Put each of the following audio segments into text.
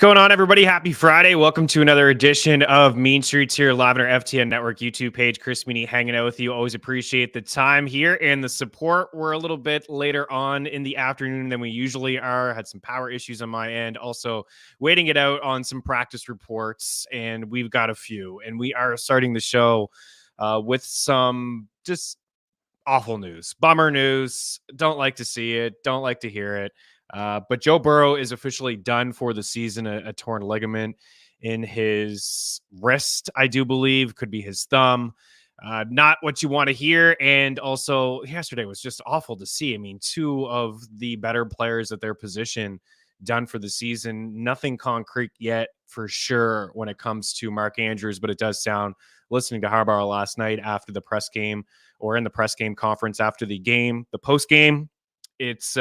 going on, everybody? Happy Friday. Welcome to another edition of Mean Streets here live on our FTN Network YouTube page. Chris Meaney hanging out with you. Always appreciate the time here and the support. We're a little bit later on in the afternoon than we usually are. Had some power issues on my end. Also waiting it out on some practice reports, and we've got a few. And we are starting the show with some just awful news. Bummer news. Don't like to see it. Don't like to hear it. But Joe Burrow is officially done for the season, a torn ligament in his wrist, I do believe, could be his thumb. Not what you want to hear. And also, yesterday was just awful to see. I mean, two of the better players at their position done for the season. Nothing concrete yet for sure when it comes to Mark Andrews, but it does sound, listening to Harbaugh last night after the press game or in the press game conference after the game, the post game, it's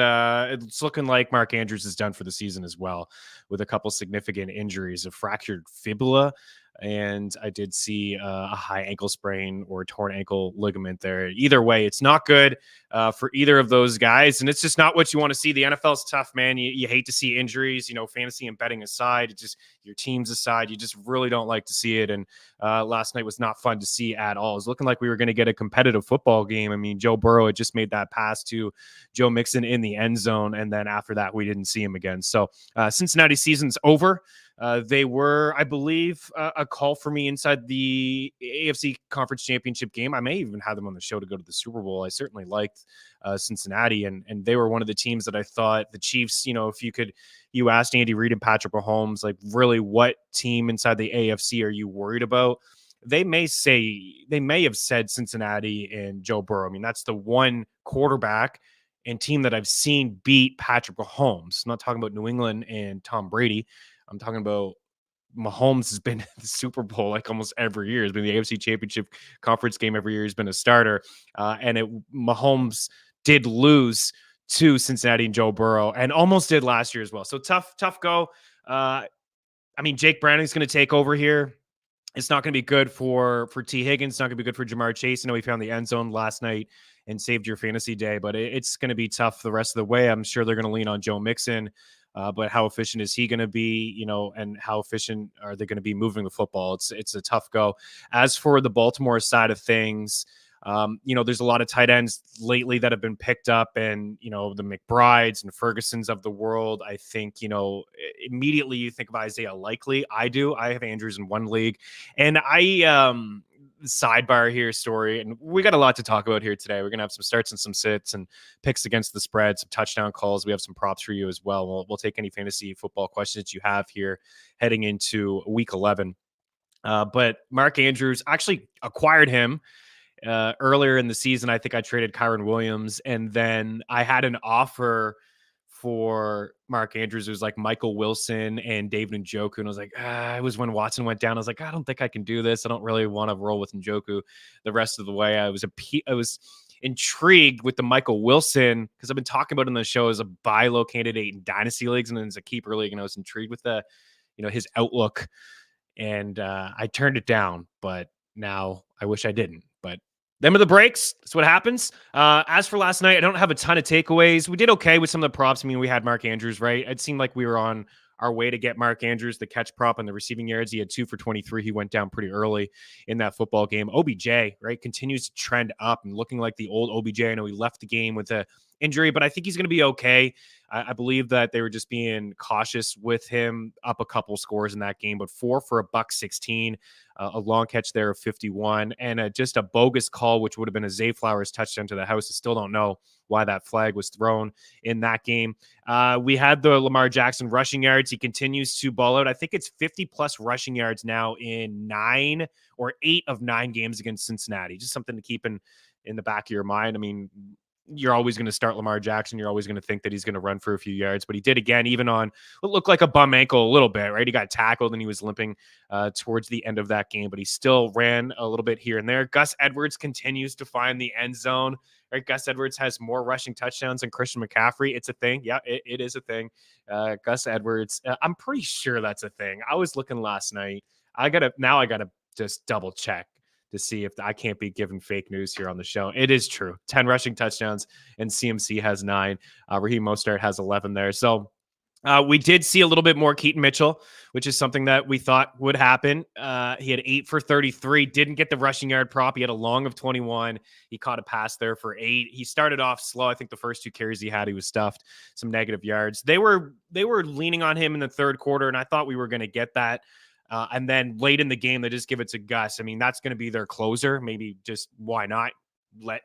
looking like Mark Andrews is done for the season as well, with a couple significant injuries, a fractured fibula, and I did see a high ankle sprain or torn ankle ligament there. Either way, it's not good for either of those guys, and it's just not what you want to see. The NFL's tough, man. You hate to see injuries, fantasy and betting aside, it's just your teams aside, you just really don't like to see it. And last night was not fun to see at all. It was looking like we were going to get a competitive football game. I mean, Joe Burrow had just made that pass to Joe Mixon in the end zone, and then after that, we didn't see him again. So Cincinnati season's over. They were, I believe, a call for me inside the AFC Conference Championship game. I may even have them on the show to go to the Super Bowl. I certainly liked Cincinnati, and they were one of the teams that I thought the Chiefs, if you asked Andy Reid and Patrick Mahomes, like, really what team inside the AFC are you worried about? They may have said Cincinnati and Joe Burrow. I mean, that's the one quarterback and team that I've seen beat Patrick Mahomes. I'm not talking about New England and Tom Brady. I'm talking about Mahomes has been in the Super Bowl like almost every year. He's been in the AFC Championship Conference game every year. He's been a starter. Mahomes did lose to Cincinnati and Joe Burrow, and almost did last year as well. So tough go. Jake Browning's going to take over here. It's not going to be good for T. Higgins. It's not going to be good for Jamar Chase. I know he found the end zone last night and saved your fantasy day, but it's going to be tough the rest of the way. I'm sure they're going to lean on Joe Mixon. But how efficient is he going to be, and how efficient are they going to be moving the football? It's a tough go. As for the Baltimore side of things, there's a lot of tight ends lately that have been picked up, and, the McBrides and Fergusons of the world. I think, immediately you think of Isaiah Likely. I do. I have Andrews in one league, and sidebar here story, and we got a lot to talk about here today. We're gonna have some starts and some sits and picks against the spread, some touchdown calls. We have some props for you as well. We'll take any fantasy football questions you have here heading into week 11. But Mark Andrews, actually acquired him earlier in the season. I think I traded Kyron Williams, and then I had an offer for Mark Andrews. It was like Michael Wilson and David Njoku. And I was like, it was when Watson went down. I was like, I don't think I can do this. I don't really want to roll with Njoku the rest of the way. I was intrigued with the Michael Wilson because I've been talking about him on the show as a buy low candidate in dynasty leagues and then as a keeper league. And I was intrigued with his outlook, and I turned it down, but now I wish I didn't. But them are the breaks. That's what happens. As for last night, I don't have a ton of takeaways. We did okay with some of the props. I mean, we had Mark Andrews, right? It seemed like we were on our way to get Mark Andrews the catch prop and the receiving yards. He had 2 for 23. He went down pretty early in that football game. OBJ, right, continues to trend up and looking like the old OBJ. I know he left the game with a injury, but I think he's going to be okay. I believe that they were just being cautious with him, up a couple scores in that game, but 4 for $116, a long catch there of 51, and just a bogus call, which would have been a Zay Flowers touchdown to the house. I still don't know why that flag was thrown in that game. We had the Lamar Jackson rushing yards. He continues to ball out. I think it's 50-plus rushing yards now in 8 of 9 games against Cincinnati. Just something to keep in the back of your mind. I mean, you're always going to start Lamar Jackson. You're always going to think that he's going to run for a few yards, but he did again, even on what looked like a bum ankle a little bit, right? He got tackled and he was limping towards the end of that game, but he still ran a little bit here and there. Gus Edwards continues to find the end zone, right? Gus Edwards has more rushing touchdowns than Christian McCaffrey. It's a thing. Yeah, it is a thing. Gus Edwards, I'm pretty sure that's a thing. I was looking last night. I got to just double check to see if I can't be given fake news here on the show. It is true. 10 rushing touchdowns, and CMC has 9. Raheem Mostert has 11 there. So We did see a little bit more Keaton Mitchell, which is something that we thought would happen. He had 8 for 33, didn't get the rushing yard prop. He had a long of 21. He caught a pass there for 8. He started off slow. I think the first 2 carries he had, he was stuffed, some negative yards. They were leaning on him in the third quarter, and I thought we were going to get that. And then late in the game, they just give it to Gus. I mean, that's going to be their closer. Maybe just why not let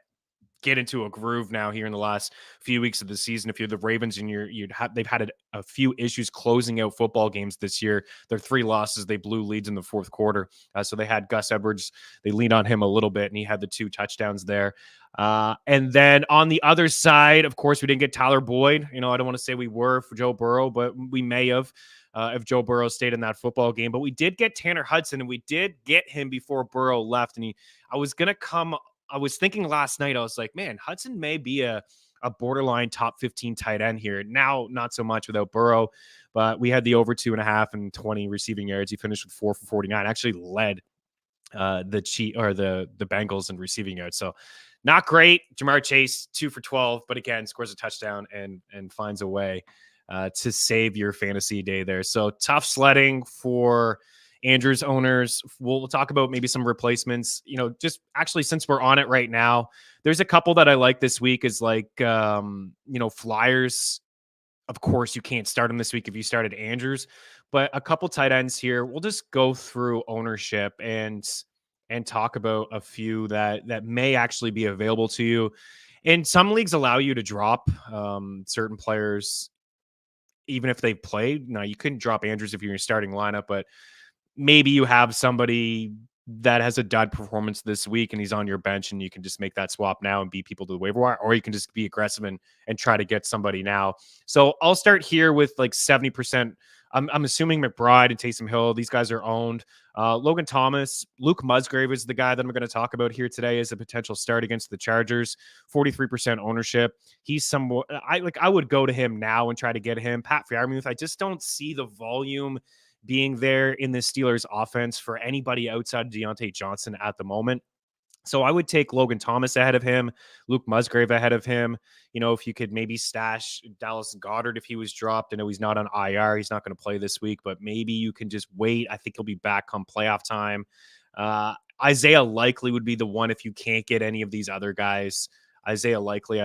get into a groove now here in the last few weeks of the season. If you're the Ravens and they've had a few issues closing out football games this year. Their 3 losses, they blew leads in the fourth quarter. So they had Gus Edwards. They leaned on him a little bit, and he had the 2 touchdowns there. And then on the other side, of course, we didn't get Tyler Boyd. I don't want to say we were for Joe Burrow, but we may have if Joe Burrow stayed in that football game. But we did get Tanner Hudson, and we did get him before Burrow left. And I was thinking last night, I was like, man, Hudson may be a borderline top 15 tight end here. Now, not so much without Burrow, but we had the over 2.5 and 20 receiving yards. He finished with 4 for 49, actually led the Bengals in receiving yards. So not great. Jamar Chase, 2 for 12, but again, scores a touchdown and finds a way to save your fantasy day there. So tough sledding for Andrews owners. We'll talk about maybe some replacements, just actually, since we're on it right now, there's a couple that I like this week is like, Flyers. Of course, you can't start them this week if you started Andrews, but a couple tight ends here. We'll just go through ownership and talk about a few that may actually be available to you. And some leagues allow you to drop certain players, even if they've played. Now, you couldn't drop Andrews if you're in your starting lineup, but maybe you have somebody that has a dud performance this week and he's on your bench, and you can just make that swap now and beat people to the waiver wire, or you can just be aggressive and try to get somebody now. So I'll start here with like 70%. I'm assuming McBride and Taysom Hill, these guys are owned. Logan Thomas, Luke Musgrave is the guy that I'm going to talk about here today as a potential start against the Chargers. 43% ownership. He's somewhat, I would go to him now and try to get him. Pat Freiermuth, I just don't see the volume being there in the Steelers offense for anybody outside of Deontay Johnson at the moment. So I would take Logan Thomas ahead of him, Luke Musgrave ahead of him. If you could maybe stash Dallas Goedert if he was dropped. I know he's not on IR. He's not going to play this week, but maybe you can just wait. I think he'll be back come playoff time. Isaiah Likely would be the one if you can't get any of these other guys. Isaiah Likely,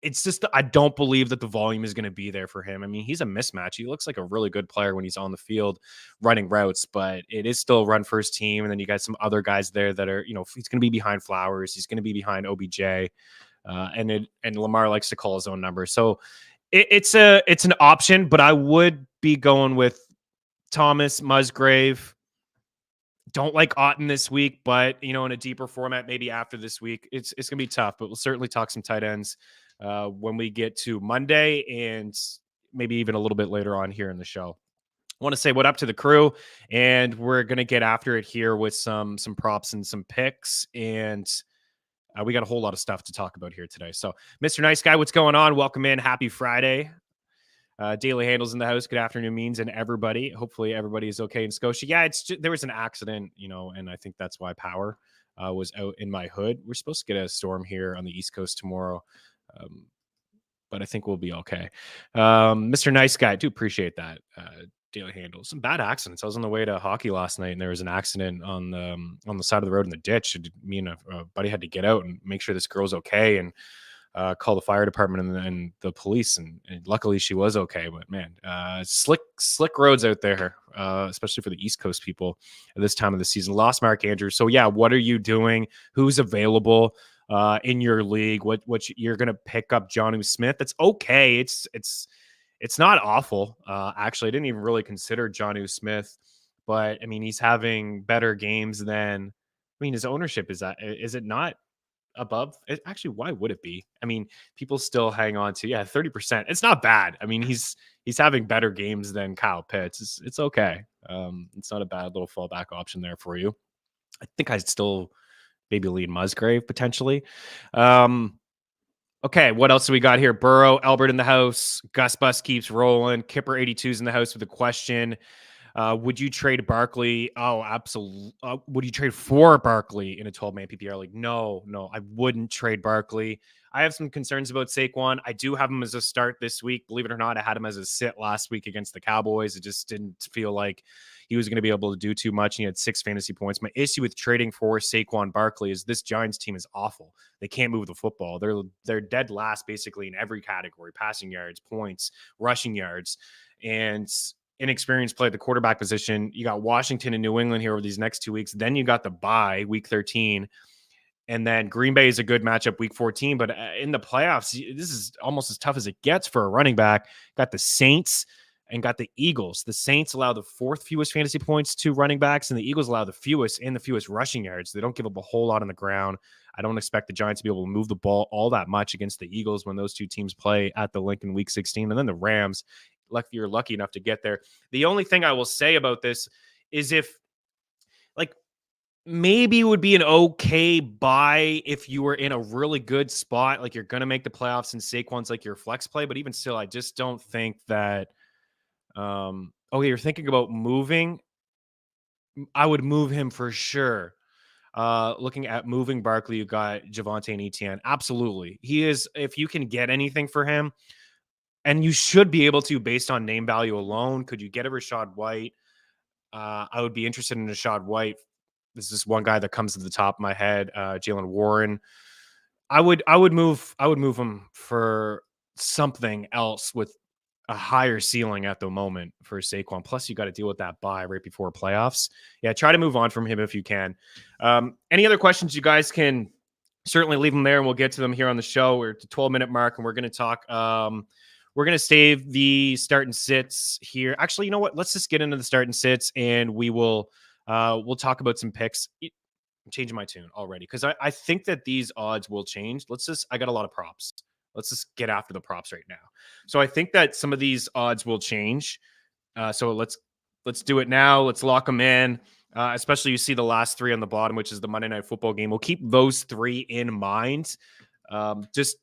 it's just, I don't believe that the volume is going to be there for him. I mean, he's a mismatch. He looks like a really good player when he's on the field running routes, but it is still a run first team. And then you got some other guys there that are, he's going to be behind Flowers. He's going to be behind OBJ. And Lamar likes to call his own number. So it's an option, but I would be going with Thomas, Musgrave. Don't like Otton this week, but in a deeper format, maybe after this week, it's going to be tough, but we'll certainly talk some tight ends when we get to Monday and maybe even a little bit later on here in the show. I want to say what up to the crew, and we're going to get after it here with some props and some picks, and we got a whole lot of stuff to talk about here today. So, Mr. Nice Guy, what's going on? Welcome in. Happy Friday. Daily Handles in the house. Good afternoon, Means, and everybody. Hopefully everybody is okay in Scotia. Yeah, there was an accident, and I think that's why power was out in my hood. We're supposed to get a storm here on the East Coast tomorrow, but I think we'll be okay. Mr. Nice Guy, I do appreciate that. Daily Handles. Some bad accidents. I was on the way to hockey last night, and there was an accident on the side of the road in the ditch. Me and a buddy had to get out and make sure this girl's okay, and call the fire department and the police, and luckily she was okay. But man, slick roads out there, especially for the East Coast people at this time of the season. Lost Mark Andrews. So yeah, what are you doing? Who's available in your league? What you're gonna pick up? Jonnu Smith. That's okay. It's not awful. Actually, I didn't even really consider Jonnu Smith, but I mean, he's having better games than. I mean, his ownership is it not above it? Actually, why would it be? I mean, people still hang on to 30%. It's not bad. I mean, he's having better games than Kyle Pitts. It's okay. It's not a bad little fallback option there for you. I think I'd still maybe lead Musgrave potentially. Okay, what else do we got here? Burrow, Albert in the house. Gus Bus keeps rolling. Kipper 82's in the house with a question. Would you trade Barkley? Oh, absolutely. Would you trade for Barkley in a 12-man PPR league? No, I wouldn't trade Barkley. I have some concerns about Saquon. I do have him as a start this week. Believe it or not, I had him as a sit last week against the Cowboys. It just didn't feel like he was going to be able to do too much. And he had 6 fantasy points. My issue with trading for Saquon Barkley is this Giants team is awful. They can't move the football. They're dead last basically in every category: passing yards, points, rushing yards, and inexperienced play at the quarterback position. You got Washington and New England here over these next 2 weeks. Then you got the bye week 13. And then Green Bay is a good matchup week 14. But in the playoffs, this is almost as tough as it gets for a running back. Got the Saints and got the Eagles. The Saints allow the 4th fewest fantasy points to running backs, and the Eagles allow the fewest and the fewest rushing yards. They don't give up a whole lot on the ground. I don't expect the Giants to be able to move the ball all that much against the Eagles when those two teams play at the Lincoln week 16. And then the Rams, you're lucky enough to get there. The only thing I will say about this is if, like, maybe it would be an okay buy if you were in a really good spot, like you're going to make the playoffs and Saquon's like your flex play. But even still, I just don't think that. Okay, you're thinking about moving. I would move him for sure. Looking at moving Barkley, you got Javonte and Etienne. Absolutely. He is, if you can get anything for him, and you should be able to based on name value alone. Could you get a Rashad White? I would be interested in Rashad White. This is one guy that comes to the top of my head. Jalen Warren. I would move him for something else with a higher ceiling at the moment for Saquon. Plus, you got to deal with that bye right before playoffs. Yeah, try to move on from him if you can. Any other questions, you guys can certainly leave them there, and we'll get to them here on the show. We're at the 12-minute mark, and we're going to talk. We're going to save the start and sits here. Actually, you know what? Let's just get into the start and sits, and we'll talk about some picks. I'm changing my tune already because I think that these odds will change. I got a lot of props. Let's just get after the props right now. So I think that some of these odds will change. So let's do it now. Let's lock them in. Especially you see the last 3 on the bottom, which is the Monday Night Football game. We'll keep those 3 in mind. Just,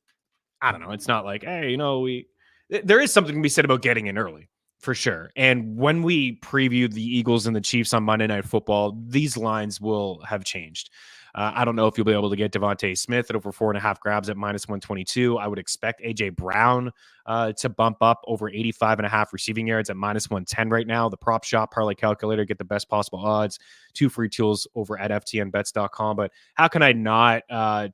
I don't know. It's not like, hey, there is something to be said about getting in early for sure. And when we preview the Eagles and the Chiefs on Monday Night Football, these lines will have changed. I don't know if you'll be able to get Devontae Smith at over 4.5 grabs at -122. I would expect AJ Brown to bump up over 85.5 receiving yards at -110 right now. The prop shop parlay calculator, get the best possible odds. 2 free tools over at ftnbets.com. But how can I not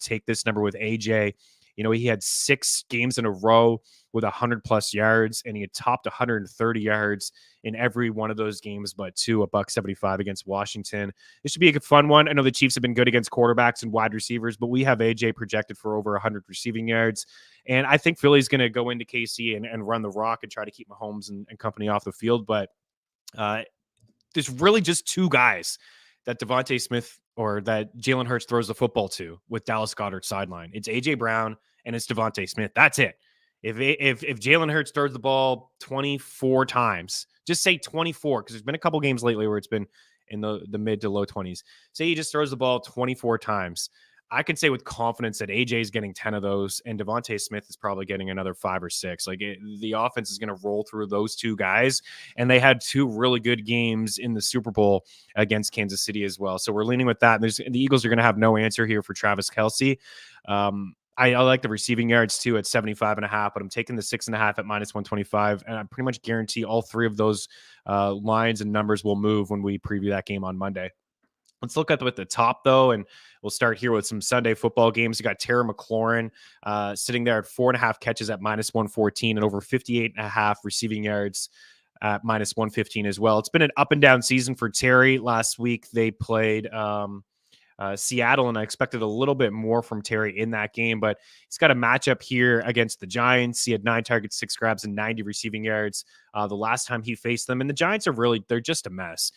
take this number with AJ? He had 6 games in a row with 100+ yards, and he had topped 130 yards in every one of those games, but 2, $1.75 against Washington. This should be a good, fun one. I know the Chiefs have been good against quarterbacks and wide receivers, but we have AJ projected for over 100 receiving yards. And I think Philly's going to go into KC and run the rock and try to keep Mahomes and company off the field. But there's really just 2 guys that Devontae Smith or that Jalen Hurts throws the football to with Dallas Goedert's sideline. It's AJ Brown and it's Devontae Smith. That's it. If Jalen Hurts throws the ball 24 times, just say 24, because there's been a couple games lately where it's been in the mid to low 20s. Say he just throws the ball 24 times. I can say with confidence that AJ is getting 10 of those, and Devontae Smith is probably getting another 5 or 6. The offense is going to roll through those 2 guys, and they had 2 really good games in the Super Bowl against Kansas City as well. So we're leaning with that. The Eagles are going to have no answer here for Travis Kelce. I like the receiving yards too at 75.5, but I'm taking the 6.5 at -125, and I pretty much guarantee all 3 of those lines and numbers will move when we preview that game on Monday. Let's look at the top, though, and we'll start here with some Sunday football games. You got Terry McLaurin sitting there at 4.5 catches at -114 and over 58.5 receiving yards at -115 as well. It's been an up and down season for Terry. Last week they played Seattle, and I expected a little bit more from Terry in that game, but he's got a matchup here against the Giants. He had 9 targets, 6 grabs, and 90 receiving yards the last time he faced them. And the Giants they're just a mess.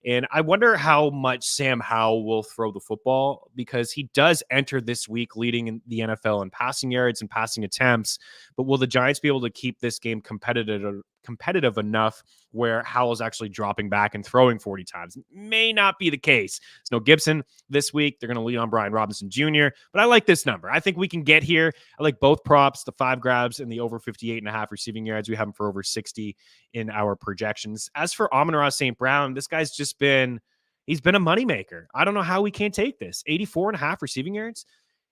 And I wonder how much Sam Howell will throw the football, because he does enter this week leading in the NFL in passing yards and passing attempts. But will the Giants be able to keep this game competitive competitive enough where Howell's actually dropping back and throwing 40 times. May not be the case. There's no Gibson this week. They're going to lean on Brian Robinson Jr., but I like this number. I think we can get here. I like both props, the 5 grabs and the over 58.5 receiving yards. We have him for over 60 in our projections. As for Amon-Ra St. Brown, this guy's just been, he's been a moneymaker. I don't know how we can't take this. 84.5 receiving yards.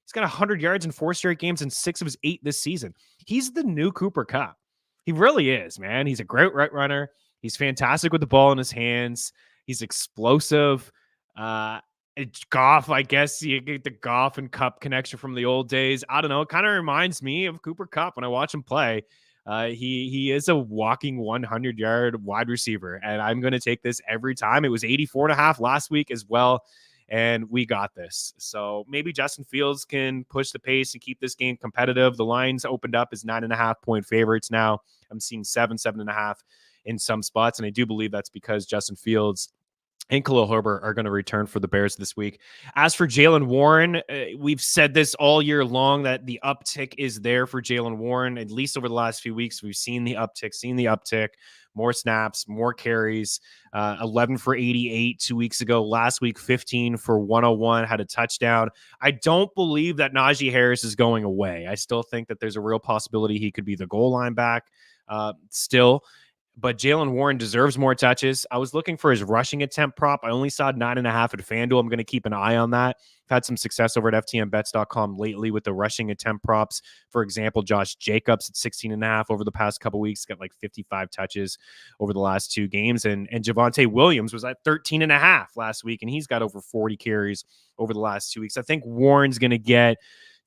He's got 100 yards in 4 straight games and 6 of his 8 this season. He's the new Cooper Kupp. He really is, man. He's a great route runner. He's fantastic with the ball in his hands. He's explosive. Goff, I guess you get the Goff and Kupp connection from the old days. I don't know. It kind of reminds me of Cooper Kupp when I watch him play. He is a walking 100-yard wide receiver, and I'm going to take this every time. It was 84.5 last week as well, and we got this. So maybe Justin Fields can push the pace and keep this game competitive. The lines opened up as 9.5-point favorites now. I'm seeing 7.5 in some spots, and I do believe that's because Justin Fields and Khalil Herbert are going to return for the Bears this week. As for Jaylen Warren, we've said this all year long that the uptick is there for Jaylen Warren. At least over the last few weeks, we've seen the uptick, more snaps, more carries, 11 for 88 2 weeks ago. Last week, 15 for 101, had a touchdown. I don't believe that Najee Harris is going away. I still think that there's a real possibility he could be the goal line back still. But Jaylen Warren deserves more touches. I was looking for his rushing attempt prop. I only saw 9.5 at FanDuel. I'm going to keep an eye on that. I've had some success over at FTNBets.com lately with the rushing attempt props. For example, Josh Jacobs at 16.5 over the past couple weeks, got like 55 touches over the last 2 games. And Javonte Williams was at 13.5 last week, and he's got over 40 carries over the last 2 weeks. I think Warren's going to get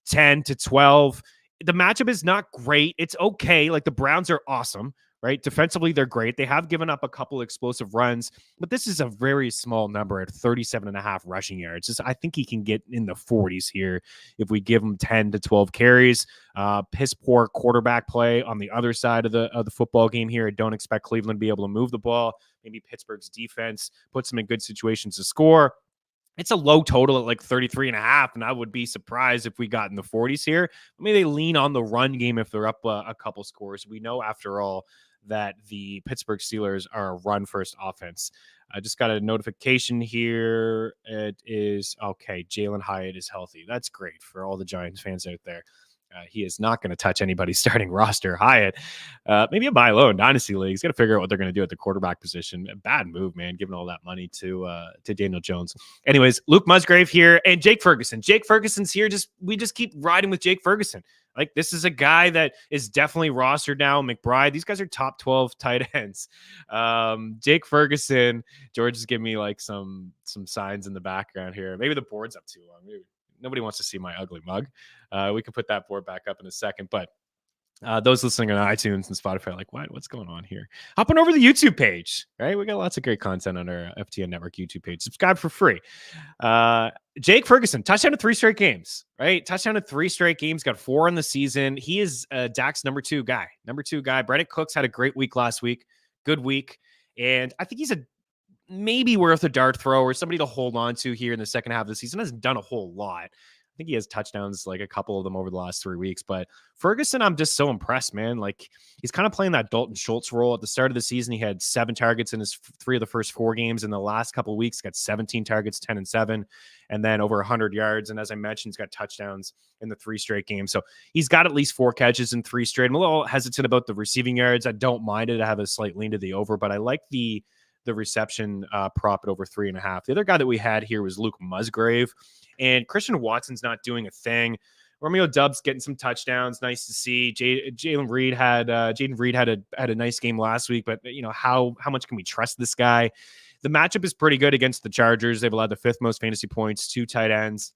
10 to 12. The matchup is not great. It's okay. Like, the Browns are awesome, right? Defensively, they're great. They have given up a couple explosive runs, but this is a very small number at 37.5 rushing yards. I think he can get in the 40s here if we give him 10 to 12 carries. Piss poor quarterback play on the other side of the football game here. I don't expect Cleveland to be able to move the ball. Maybe Pittsburgh's defense puts them in good situations to score. It's a low total at like 33.5, and I would be surprised if we got in the 40s here. Maybe they lean on the run game if they're up a couple scores. We know, after all, that the Pittsburgh Steelers are a run-first offense. I just got a notification here. It is, okay, Jalen Hyatt is healthy. That's great for all the Giants fans out there. He is not going to touch anybody's starting roster. Hyatt, maybe a buy low in Dynasty Leagues. Got to figure out what they're going to do at the quarterback position. A bad move, man, giving all that money to Daniel Jones. Anyways, Luke Musgrave here and Jake Ferguson. Jake Ferguson's here. We just keep riding with Jake Ferguson. Like, this is a guy that is definitely rostered now. McBride, these guys are top 12 tight ends. Jake Ferguson, George is giving me like some signs in the background here. Maybe the board's up too long. Maybe nobody wants to see my ugly mug. We can put that board back up in a second, but those listening on iTunes and Spotify are like, what's going on here? Hopping over the YouTube page, right? We got lots of great content on our FTN Network YouTube page. Subscribe for free. Jake Ferguson, touchdown to 3 straight games, right? Touchdown to 3 straight games, got 4 in the season. He is Dak's number 2 guy. Brandon Cooks had a great week last week. Good week. And I think he's maybe worth a dart throw or somebody to hold on to here in the second half of the season. Hasn't done a whole lot. I think he has touchdowns, like a couple of them over the last 3 weeks. But Ferguson, I'm just so impressed, man. Like, he's kind of playing that Dalton Schultz role. At the start of the season, he had 7 targets in his 3 of the first 4 games. In the last couple of weeks, got 17 targets, 10 and 7, and then over 100 yards. And as I mentioned, he's got touchdowns in the 3 straight games. So he's got at least 4 catches in 3 straight. I'm a little hesitant about the receiving yards. I don't mind it. I have a slight lean to the over, but I like the reception prop at over 3.5. The other guy that we had here was Luke Musgrave, and Christian Watson's not doing a thing. Romeo Doubs getting some touchdowns. Nice to see. Jaden Reed had a nice game last week, but how much can we trust this guy? The matchup is pretty good against the Chargers. They've allowed the 5th most fantasy points, 2 tight ends.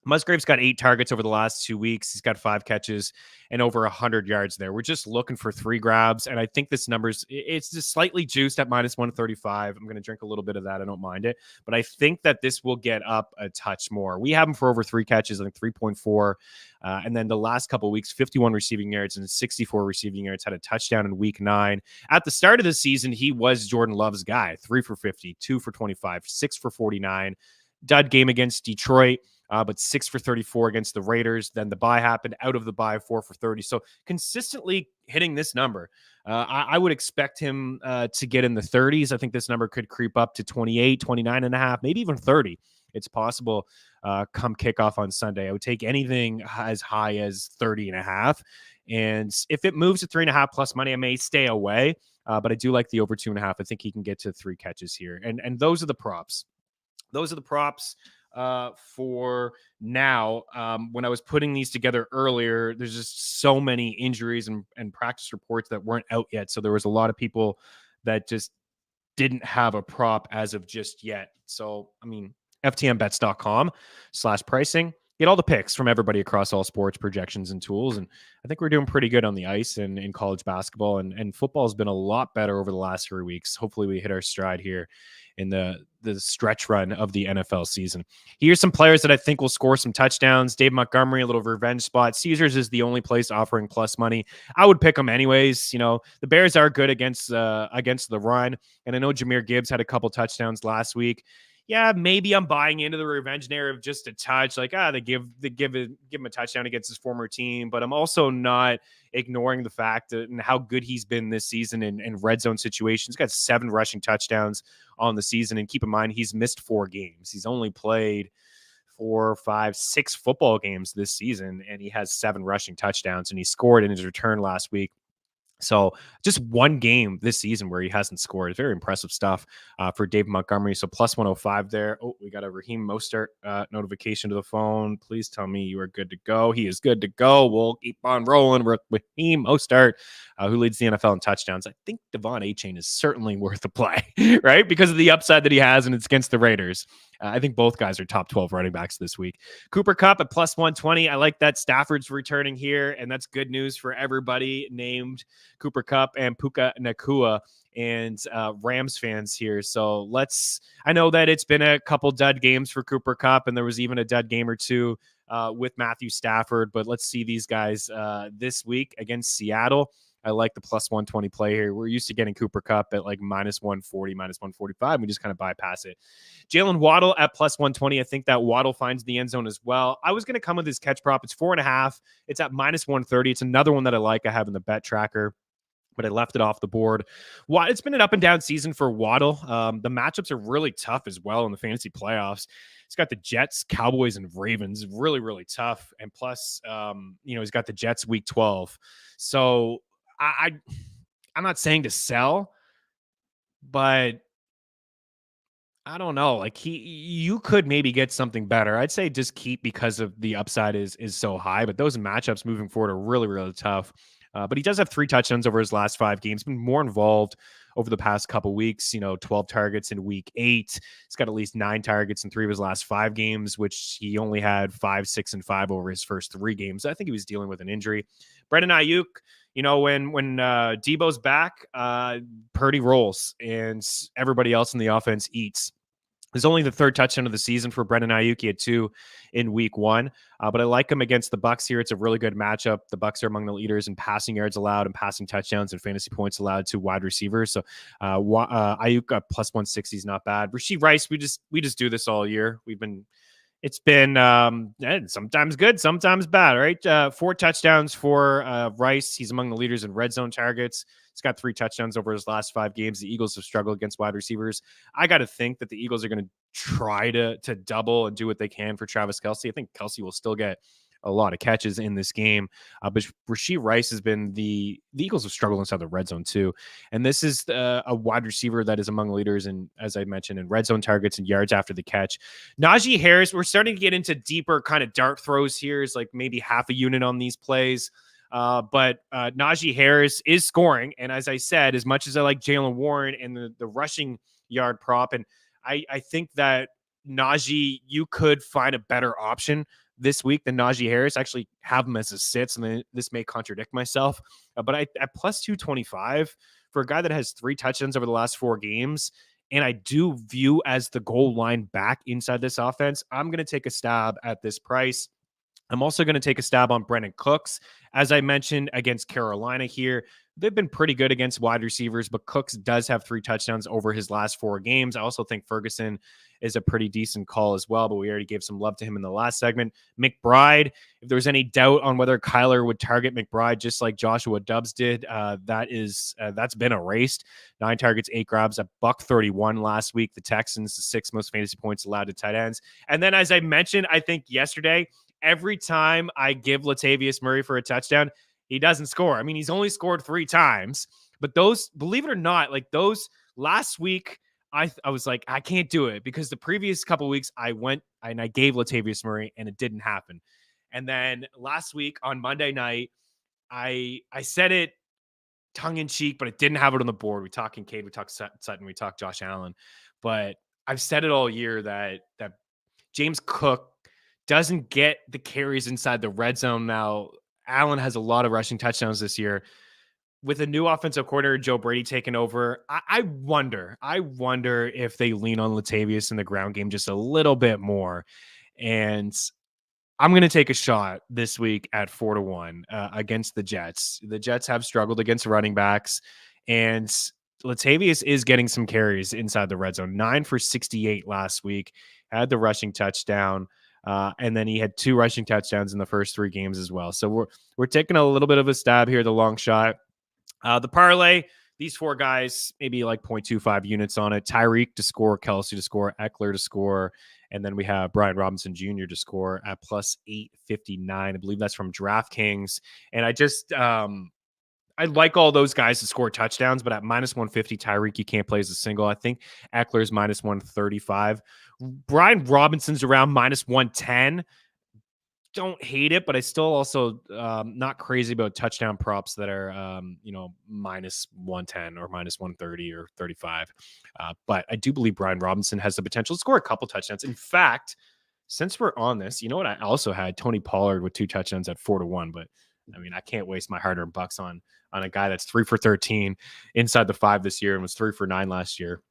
Musgrave's got 8 targets over the last 2 weeks. He's got 5 catches and over 100 yards there. We're just looking for 3 grabs, and I think this it's just slightly juiced at minus 135. I'm going to drink a little bit of that. I don't mind it, but I think that this will get up a touch more. We have him for over 3 catches, I think 3.4, and then the last couple of weeks, 51 receiving yards and 64 receiving yards, had a touchdown in week 9. At the start of the season, he was Jordan Love's guy, 3 for 50, 2 for 25, 6 for 49. Dud game against Detroit. but 6 for 34 against the Raiders. Then the bye happened, out of the bye, 4 for 30. So consistently hitting this number. I would expect him to get in the 30s. I think this number could creep up to 28, 29 and a half, maybe even 30. It's possible come kickoff on Sunday. I would take anything as high as 30 and a half. And if it moves to 3.5 plus money, I may stay away. But I do like the over 2.5. I think he can get to 3 catches here. And those are the props. Those are the props for now. When I was putting these together earlier, there's just so many injuries and practice reports that weren't out yet. So there was a lot of people that just didn't have a prop as of just yet. So, I mean, ftnbets.com/pricing. Get all the picks from everybody across all sports, projections, and tools. And I think we're doing pretty good on the ice and in college basketball. And football has been a lot better over the last 3 weeks. Hopefully we hit our stride here in the stretch run of the NFL season. Here's some players that I think will score some touchdowns. Dave Montgomery, a little revenge spot. Caesars is the only place offering plus money. I would pick them anyways. You know, the Bears are good against the run. And I know Jahmyr Gibbs had a couple touchdowns last week. Yeah, maybe I'm buying into the revenge narrative just a touch. Like, they give him a touchdown against his former team, but I'm also not ignoring the fact and how good he's been this season in red zone situations. He's got 7 rushing touchdowns on the season, and keep in mind he's missed 4 games. He's only played 4, 5, 6 football games this season, and he has 7 rushing touchdowns, and he scored in his return last week. So just 1 game this season where he hasn't scored. Very impressive stuff for Dave Montgomery. So plus 105 there. Oh, we got a Raheem Mostert notification to the phone. Please tell me you are good to go. He is good to go. We'll keep on rolling with Raheem Mostert, who leads the NFL in touchdowns. I think Devon Achane is certainly worth a play, right? Because of the upside that he has, and it's against the Raiders. I think both guys are top 12 running backs this week. Cooper Kupp at plus 120. I like that. Stafford's returning here, and that's good news for everybody named Cooper Kupp and Puka Nacua and Rams fans here. So I know that it's been a couple dud games for Cooper Kupp, and there was even a dud game or two with Matthew Stafford, but let's see these guys this week against Seattle. I like the plus 120 play here. We're used to getting Cooper Kupp at like minus 140, minus 145. We just kind of bypass it. Jalen Waddle at plus 120. I think that Waddle finds the end zone as well. I was going to come with his catch prop. It's 4.5. It's at minus 130. It's another one that I like. I have in the bet tracker, but I left it off the board. It's been an up and down season for Waddle. The matchups are really tough as well in the fantasy playoffs. He's got the Jets, Cowboys, and Ravens. Really, really tough. And plus, he's got the Jets week 12. So I'm not saying to sell, but I don't know. Like you could maybe get something better. I'd say just keep because of the upside is so high, but those matchups moving forward are really, really tough. But he does have 3 touchdowns over his last 5 games. Been more involved over the past couple weeks. 12 targets in week 8. He's got at least 9 targets in 3 of his last 5 games, which he only had 5, 6, and 5 over his first 3 games. I think he was dealing with an injury. Brandon Ayuk, when Debo's back, Purdy rolls and everybody else in the offense eats. It's only the 3rd touchdown of the season for Brandon Ayuk. He had 2 in week 1, but I like him against the Bucs here. It's a really good matchup. The Bucs are among the leaders in passing yards allowed and passing touchdowns and fantasy points allowed to wide receivers. So Ayuk at plus 160 is not bad. Rashee Rice, we just do this all year. It's been sometimes good, sometimes bad, right? 4 touchdowns for Rice. He's among the leaders in red zone targets. He's got 3 touchdowns over his last 5 games. The Eagles have struggled against wide receivers. I got to think that the Eagles are going to try to double and do what they can for Travis Kelce. I think Kelce will still get a lot of catches in this game. But Rashee Rice has been the Eagles have struggled inside the red zone too. And this is a wide receiver that is among leaders in, as I mentioned, in red zone targets and yards after the catch. Najee Harris, we're starting to get into deeper kind of dart throws here. Is like maybe half a unit on these plays. But Najee Harris is scoring. And as I said, as much as I like Jaylen Warren and the rushing yard prop, and I think that Najee, you could find a better option this week than Najee Harris. Actually have him as a sits, and this may contradict myself, but at plus 225 for a guy that has 3 touchdowns over the last 4 games, and I do view as the goal line back inside this offense, I'm going to take a stab at this price. I'm also going to take a stab on Brennan Cooks. As I mentioned against Carolina here, they've been pretty good against wide receivers, but Cooks does have 3 touchdowns over his last 4 games. I also think Ferguson is a pretty decent call as well, but we already gave some love to him in the last segment. McBride, if there's any doubt on whether Kyler would target McBride just like Joshua Dobbs did, that's been erased. 9 targets, 8 grabs, a $131 last week. The Texans, the 6th most fantasy points allowed to tight ends. And then, as I mentioned, I think yesterday, every time I give Latavius Murray for a touchdown, he doesn't score. I mean, he's only scored 3 times, but those, believe it or not, like those last week, I was like, I can't do it because the previous couple of weeks I went and I gave Latavius Murray and it didn't happen. And then last week on Monday night, I said it tongue in cheek, but it didn't have it on the board. We talked Kincaid, we talked Sutton, we talked Josh Allen, but I've said it all year that James Cook doesn't get the carries inside the red zone. Now, Allen has a lot of rushing touchdowns this year. With a new offensive coordinator, Joe Brady, taking over, I wonder if they lean on Latavius in the ground game just a little bit more. And I'm going to take a shot this week at 4-1 against the Jets. The Jets have struggled against running backs, and Latavius is getting some carries inside the red zone. 9 for 68 last week, had the rushing touchdown, and then he had 2 rushing touchdowns in the first 3 games as well. So we're taking a little bit of a stab here, the long shot. The parlay, these 4 guys, maybe like 0.25 units on it. Tyreek to score, Kelsey to score, Eckler to score, and then we have Brian Robinson Jr. to score at plus 859. I believe that's from DraftKings. And I like all those guys to score touchdowns, but at minus 150, Tyreek, you can't play as a single. I think Eckler's minus 135. Brian Robinson's around minus 110. Don't hate it, but I still also not crazy about touchdown props that are, minus 110 or minus 130 or 35. But I do believe Brian Robinson has the potential to score a couple touchdowns. In fact, since we're on this, you know what? I also had Tony Pollard with 2 touchdowns at 4-1, but I mean, I can't waste my hard-earned bucks on a guy that's 3 for 13 inside the 5 this year and was 3 for 9 last year.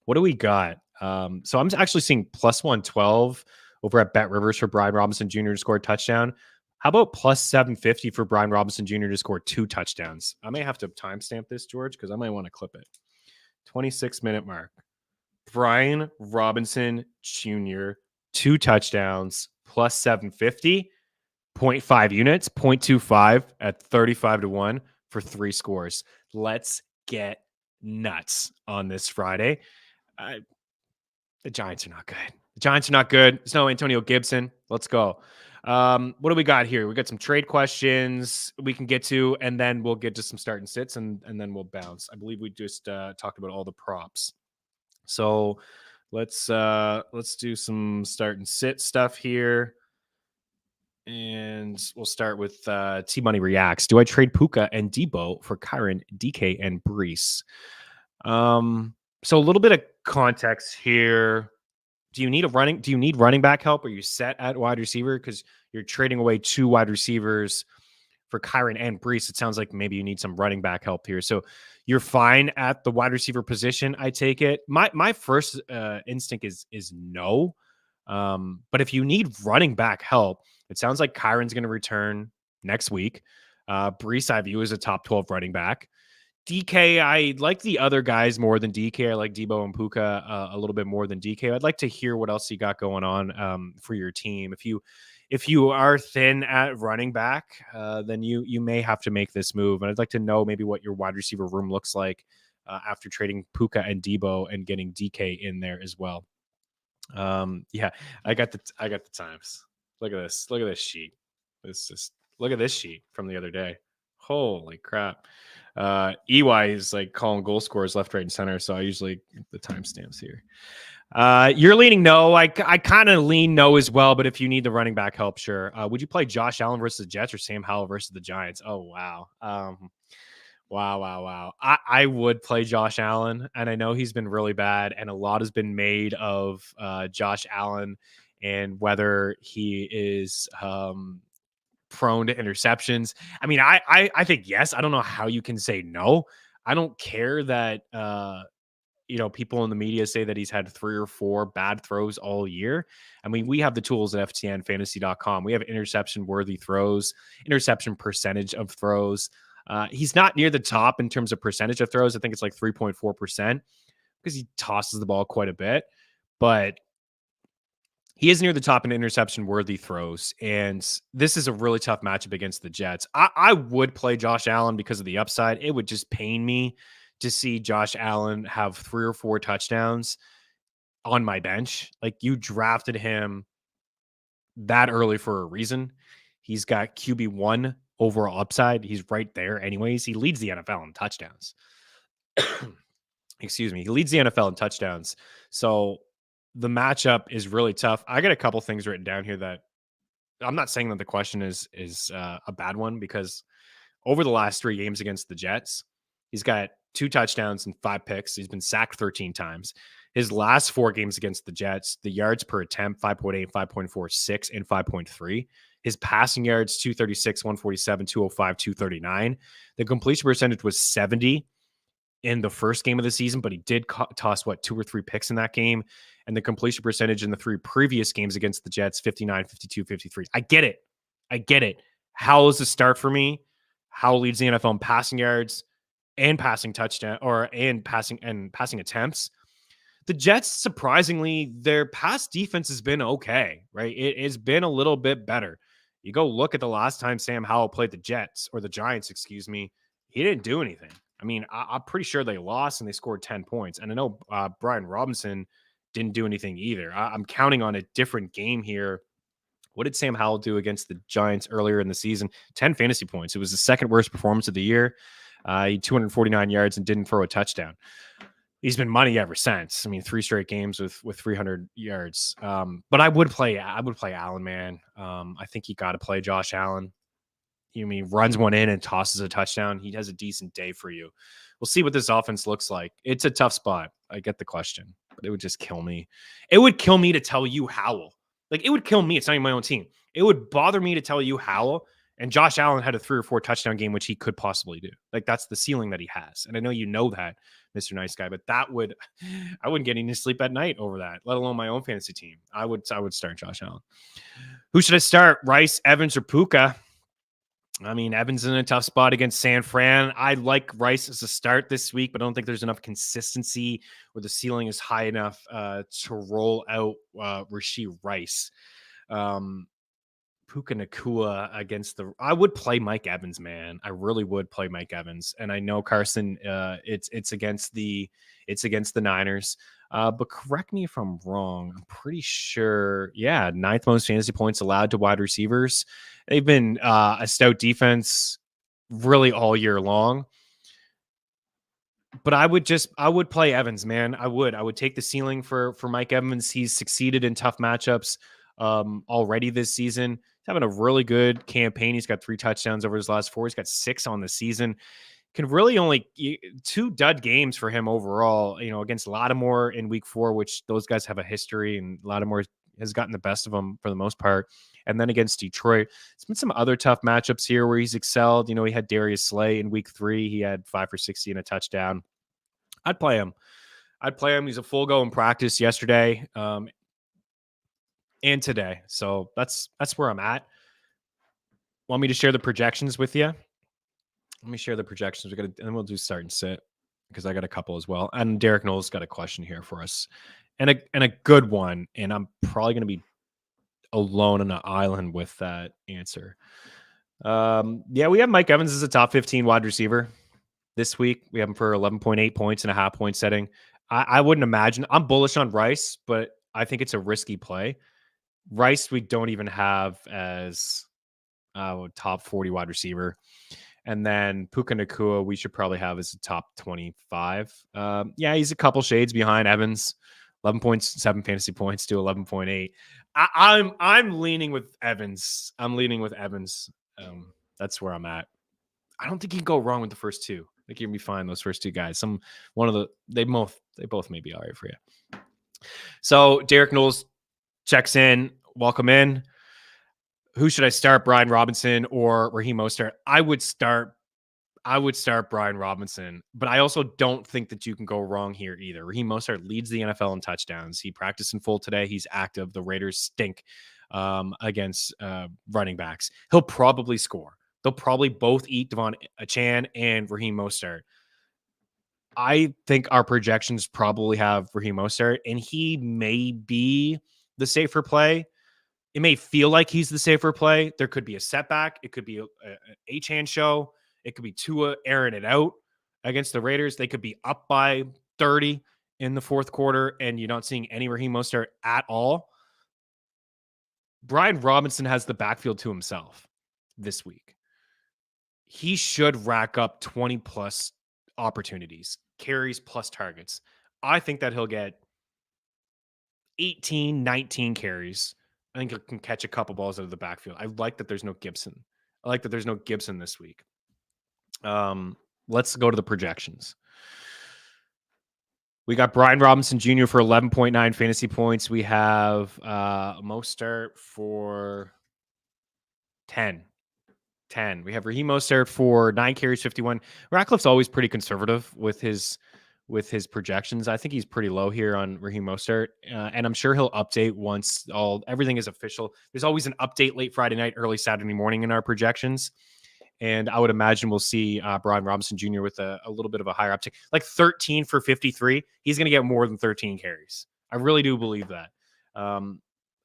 What do we got? So I'm actually seeing plus 112 over at Bet Rivers for Brian Robinson Jr. to score a touchdown. How about plus 750 for Brian Robinson Jr. to score 2 touchdowns? I may have to timestamp this, George, because I might want to clip it. 26-minute mark. Brian Robinson Jr., 2 touchdowns, plus 750, 0.5 units, 0.25 at 35-1 for 3 scores. Let's get nuts on this Friday. The Giants are not good. The Giants are not good. There's no Antonio Gibson. Let's go. What do we got here? We got some trade questions we can get to, and then we'll get to some start and sits, and then we'll bounce. I believe we just talked about all the props. So let's do some start and sit stuff here. And we'll start with T-Money Reacts. Do I trade Puka and Debo for Kyren, DK, and Brees? So a little bit of context here. Do you need running back help? Are you set at wide receiver? Because you're trading away 2 wide receivers for Kyren and Brees. It sounds like maybe you need some running back help here. So you're fine at the wide receiver position, I take it. My first instinct is no. But if you need running back help, it sounds like Kyron's going to return next week. Brees I view as a top 12 running back. DK, I like the other guys more than DK. I like Debo and Puka a little bit more than DK. I'd like to hear what else you got going on for your team. If you are thin at running back, then you may have to make this move. And I'd like to know maybe what your wide receiver room looks like after trading Puka and Debo and getting DK in there as well. Yeah, I got the times. Look at this. Look at this sheet. Look at this sheet from the other day. Holy crap. EY is like calling goal scorers left, right, and center. So I usually get the timestamps here. You're leaning no. I kind of lean no as well, but if you need the running back help, sure. Would you play Josh Allen versus the Jets or Sam Howell versus the Giants? Oh, wow. Wow. I would play Josh Allen, and I know he's been really bad, and a lot has been made of Josh Allen and whether he is prone to interceptions. I mean, I think yes. I don't know how you can say no. I don't care that people in the media say that he's had 3 or 4 bad throws all year. I mean, we have the tools at FTNFantasy.com. We have interception-worthy throws, interception percentage of throws. He's not near the top in terms of percentage of throws. I think it's like 3.4% because he tosses the ball quite a bit. But he is near the top in interception-worthy throws, and this is a really tough matchup against the Jets. I would play Josh Allen because of the upside. It would just pain me to see Josh Allen have 3 or 4 touchdowns on my bench. Like, you drafted him that early for a reason. He's got QB1 overall upside. He's right there anyways. He leads the NFL in touchdowns. Excuse me. He leads the NFL in touchdowns. So the matchup is really tough. I got a couple things written down here that I'm not saying that the question is a bad one, because over the last 3 games against the Jets, he's got 2 touchdowns and 5 picks. He's been sacked 13 times. His last 4 games against the Jets, the yards per attempt, 5.8, 5.46, and 5.3. His passing yards, 236, 147, 205, 239. The completion percentage was 70 in the first game of the season, but he did toss 2 or 3 picks in that game. And the completion percentage in the 3 previous games against the Jets, 59, 52, 53. I get it. Howell is the start for me. Howell leads the NFL in passing yards and passing touchdown and passing attempts. The Jets, surprisingly, their pass defense has been okay, right? It has been a little bit better. You go look at the last time Sam Howell played the Giants, excuse me. He didn't do anything. I mean, I'm pretty sure they lost and they scored 10 points. And I know Brian Robinson didn't do anything either. I'm counting on a different game here. What did Sam Howell do against the Giants earlier in the season? 10 fantasy points. It was the second worst performance of the year. He had 249 yards and didn't throw a touchdown. He's been money ever since. I mean, 3 straight games with 300 yards. But I would play Allen, man. I think you got to play Josh Allen. He runs one in and tosses a touchdown. He has a decent day for you. We'll see what this offense looks like. It's a tough spot. I get the question, but it would just kill me. It would kill me to tell you Howell. Like, it would kill me. It's not even my own team. It would bother me to tell you Howell and Josh Allen had a 3 or 4 touchdown game, which he could possibly do. Like, that's the ceiling that he has. And I know you know that, Mr. Nice Guy, but I wouldn't get any sleep at night over that, let alone my own fantasy team. I would start Josh Allen. Who should I start? Rice, Evans, or Puka? I mean, Evans is in a tough spot against San Fran. I like Rice as a start this week, but I don't think there's enough consistency or the ceiling is high enough to roll out Rashee Rice. Puka Nacua against I would play Mike Evans, man. I really would play Mike Evans. And I know, Carson, it's against the Niners. But correct me if I'm wrong. I'm pretty sure, 9th most fantasy points allowed to wide receivers. They've been a stout defense really all year long. But I would play Evans, man. I would take the ceiling for Mike Evans. He's succeeded in tough matchups already this season. He's having a really good campaign. He's got 3 touchdowns over his last 4. He's got 6 on the season. Can really only 2 dud games for him overall, against Lattimore in week 4, which those guys have a history, and Lattimore has gotten the best of them for the most part. And then against Detroit, it's been some other tough matchups here where he's excelled. He had Darius Slay in week 3. He had 5 for 60 and a touchdown. I'd play him. He's a full go in practice yesterday and today. So that's where I'm at. Want me to share the projections with you? Let me share the projections. And we'll do start and sit because I got a couple as well. And Derek Knowles got a question here for us, and a good one. And I'm probably going to be alone on an island with that answer. We have Mike Evans as a top 15 wide receiver this week. We have him for 11.8 points and a half point setting. I wouldn't imagine. I'm bullish on Rice, but I think it's a risky play. Rice, we don't even have as top 40 wide receiver. And then Puka Nacua, we should probably have as a top 25. He's a couple shades behind Evans. 11.7 fantasy points to 11.8. I'm leaning with Evans. That's where I'm at. I don't think you can go wrong with the first 2. I think you're gonna be fine. Those first 2 guys. They both may be all right for you. So Derek Knowles checks in. Welcome in. Who should I start? Brian Robinson or Raheem Mostert? I would start I would start Brian Robinson, but I also don't think that you can go wrong here either. Raheem Mostert leads the NFL in touchdowns. He practiced in full today. He's active. The Raiders stink against running backs. He'll probably score. They'll probably both eat Devon Chan and Raheem Mostert. I think our projections probably have Raheem Mostert, and he may be the safer play. It may feel like he's the safer play. There could be a setback. It could be a H-hand show. It could be Tua airing it out against the Raiders. They could be up by 30 in the fourth quarter, and you're not seeing any Raheem Mostert at all. Brian Robinson has the backfield to himself this week. He should rack up 20-plus opportunities, carries plus targets. I think that he'll get 18, 19 carries. I think he can catch a couple balls out of the backfield. I like that there's no Gibson. I like that there's no Gibson this week. Let's go to the projections. We got Brian Robinson Jr. for 11.9 fantasy points. We have Mostert for 10. We have Raheem Mostert for 9 carries, 51. Ratcliffe's always pretty conservative with his projections. I think he's pretty low here on Raheem Mostert, and I'm sure he'll update once everything is official. There's always an update late Friday night, early Saturday morning in our projections, and I would imagine we'll see Brian Robinson Jr. with a little bit of a higher uptick, like 13 for 53. He's going to get more than 13 carries. I really do believe that.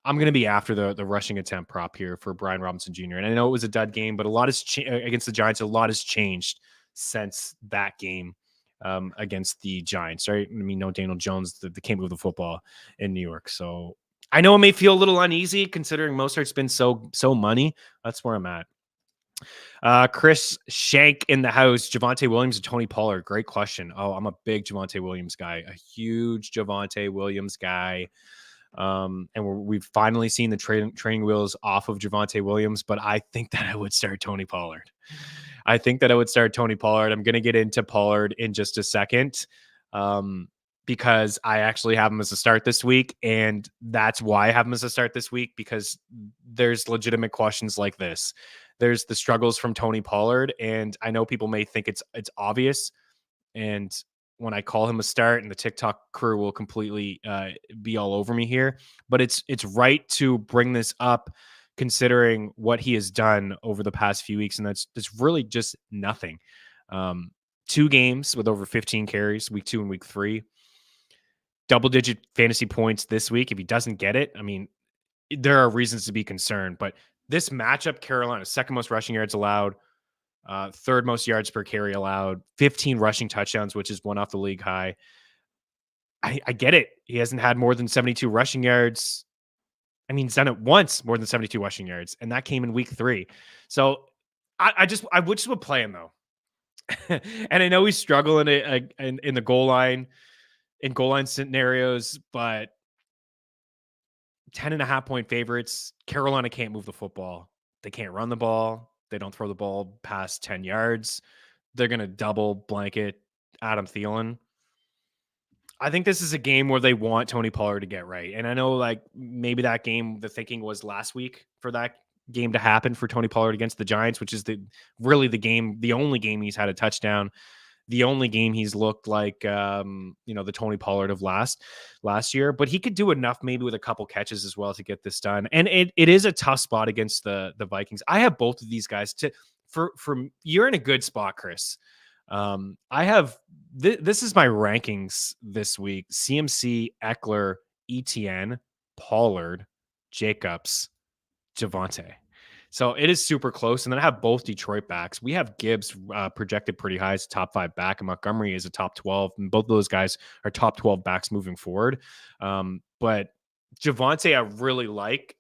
I'm going to be after the rushing attempt prop here for Brian Robinson Jr. And I know it was a dud game, but a lot has against the Giants. A lot has changed since that game against the Giants, right? I mean, no Daniel Jones, they can't move the football in New York. So I know it may feel a little uneasy considering Mostert's been so money. That's where I'm at. Chris Shank in the house. Javonte Williams and Tony Pollard. Great question. Oh, I'm a big Javonte Williams guy, a huge Javonte Williams guy. And we've finally seen the training wheels off of Javonte Williams, but I think that I would start Tony Pollard. I'm going to get into Pollard in just a second, because I actually have him as a start this week. And that's why I have him as a start this week, because there's legitimate questions like this. There's the struggles from Tony Pollard. And I know people may think it's obvious. And when I call him a start, and the TikTok crew will completely be all over me here, but it's right to bring this up considering what he has done over the past few weeks. And that's really just nothing. 2 games with over 15 carries, week 2 and week 3, double-digit fantasy points this week. If he doesn't get it, I mean, there are reasons to be concerned, but this matchup, Carolina, second most rushing yards allowed, third most yards per carry allowed, 15 rushing touchdowns, which is one off the league high. I get it. He hasn't had more than 72 rushing yards. I mean, he's done it once, more than 72 rushing yards, and that came in week 3. So I would play him though. And I know he's struggling in the goal line, in goal line scenarios, but 10.5 point favorites. Carolina can't move the football. They can't run the ball. They don't throw the ball past 10 yards. They're going to double blanket Adam Thielen. I think this is a game where they want Tony Pollard to get right. And I know like maybe that game, the thinking was last week for that game to happen for Tony Pollard against the Giants, which is the only game he's had a touchdown, the only game he's looked like, the Tony Pollard of last year, but he could do enough maybe with a couple catches as well to get this done. And it is a tough spot against the Vikings. I have both of these guys you're in a good spot, Chris. I have, this is my rankings this week: CMC, Eckler, ETN, Pollard, Jacobs, Javonte. So it is super close. And then I have both Detroit backs. We have Gibbs projected pretty high as a top 5 back, and Montgomery is a top 12. And both of those guys are top 12 backs moving forward. But Javonte, I really like.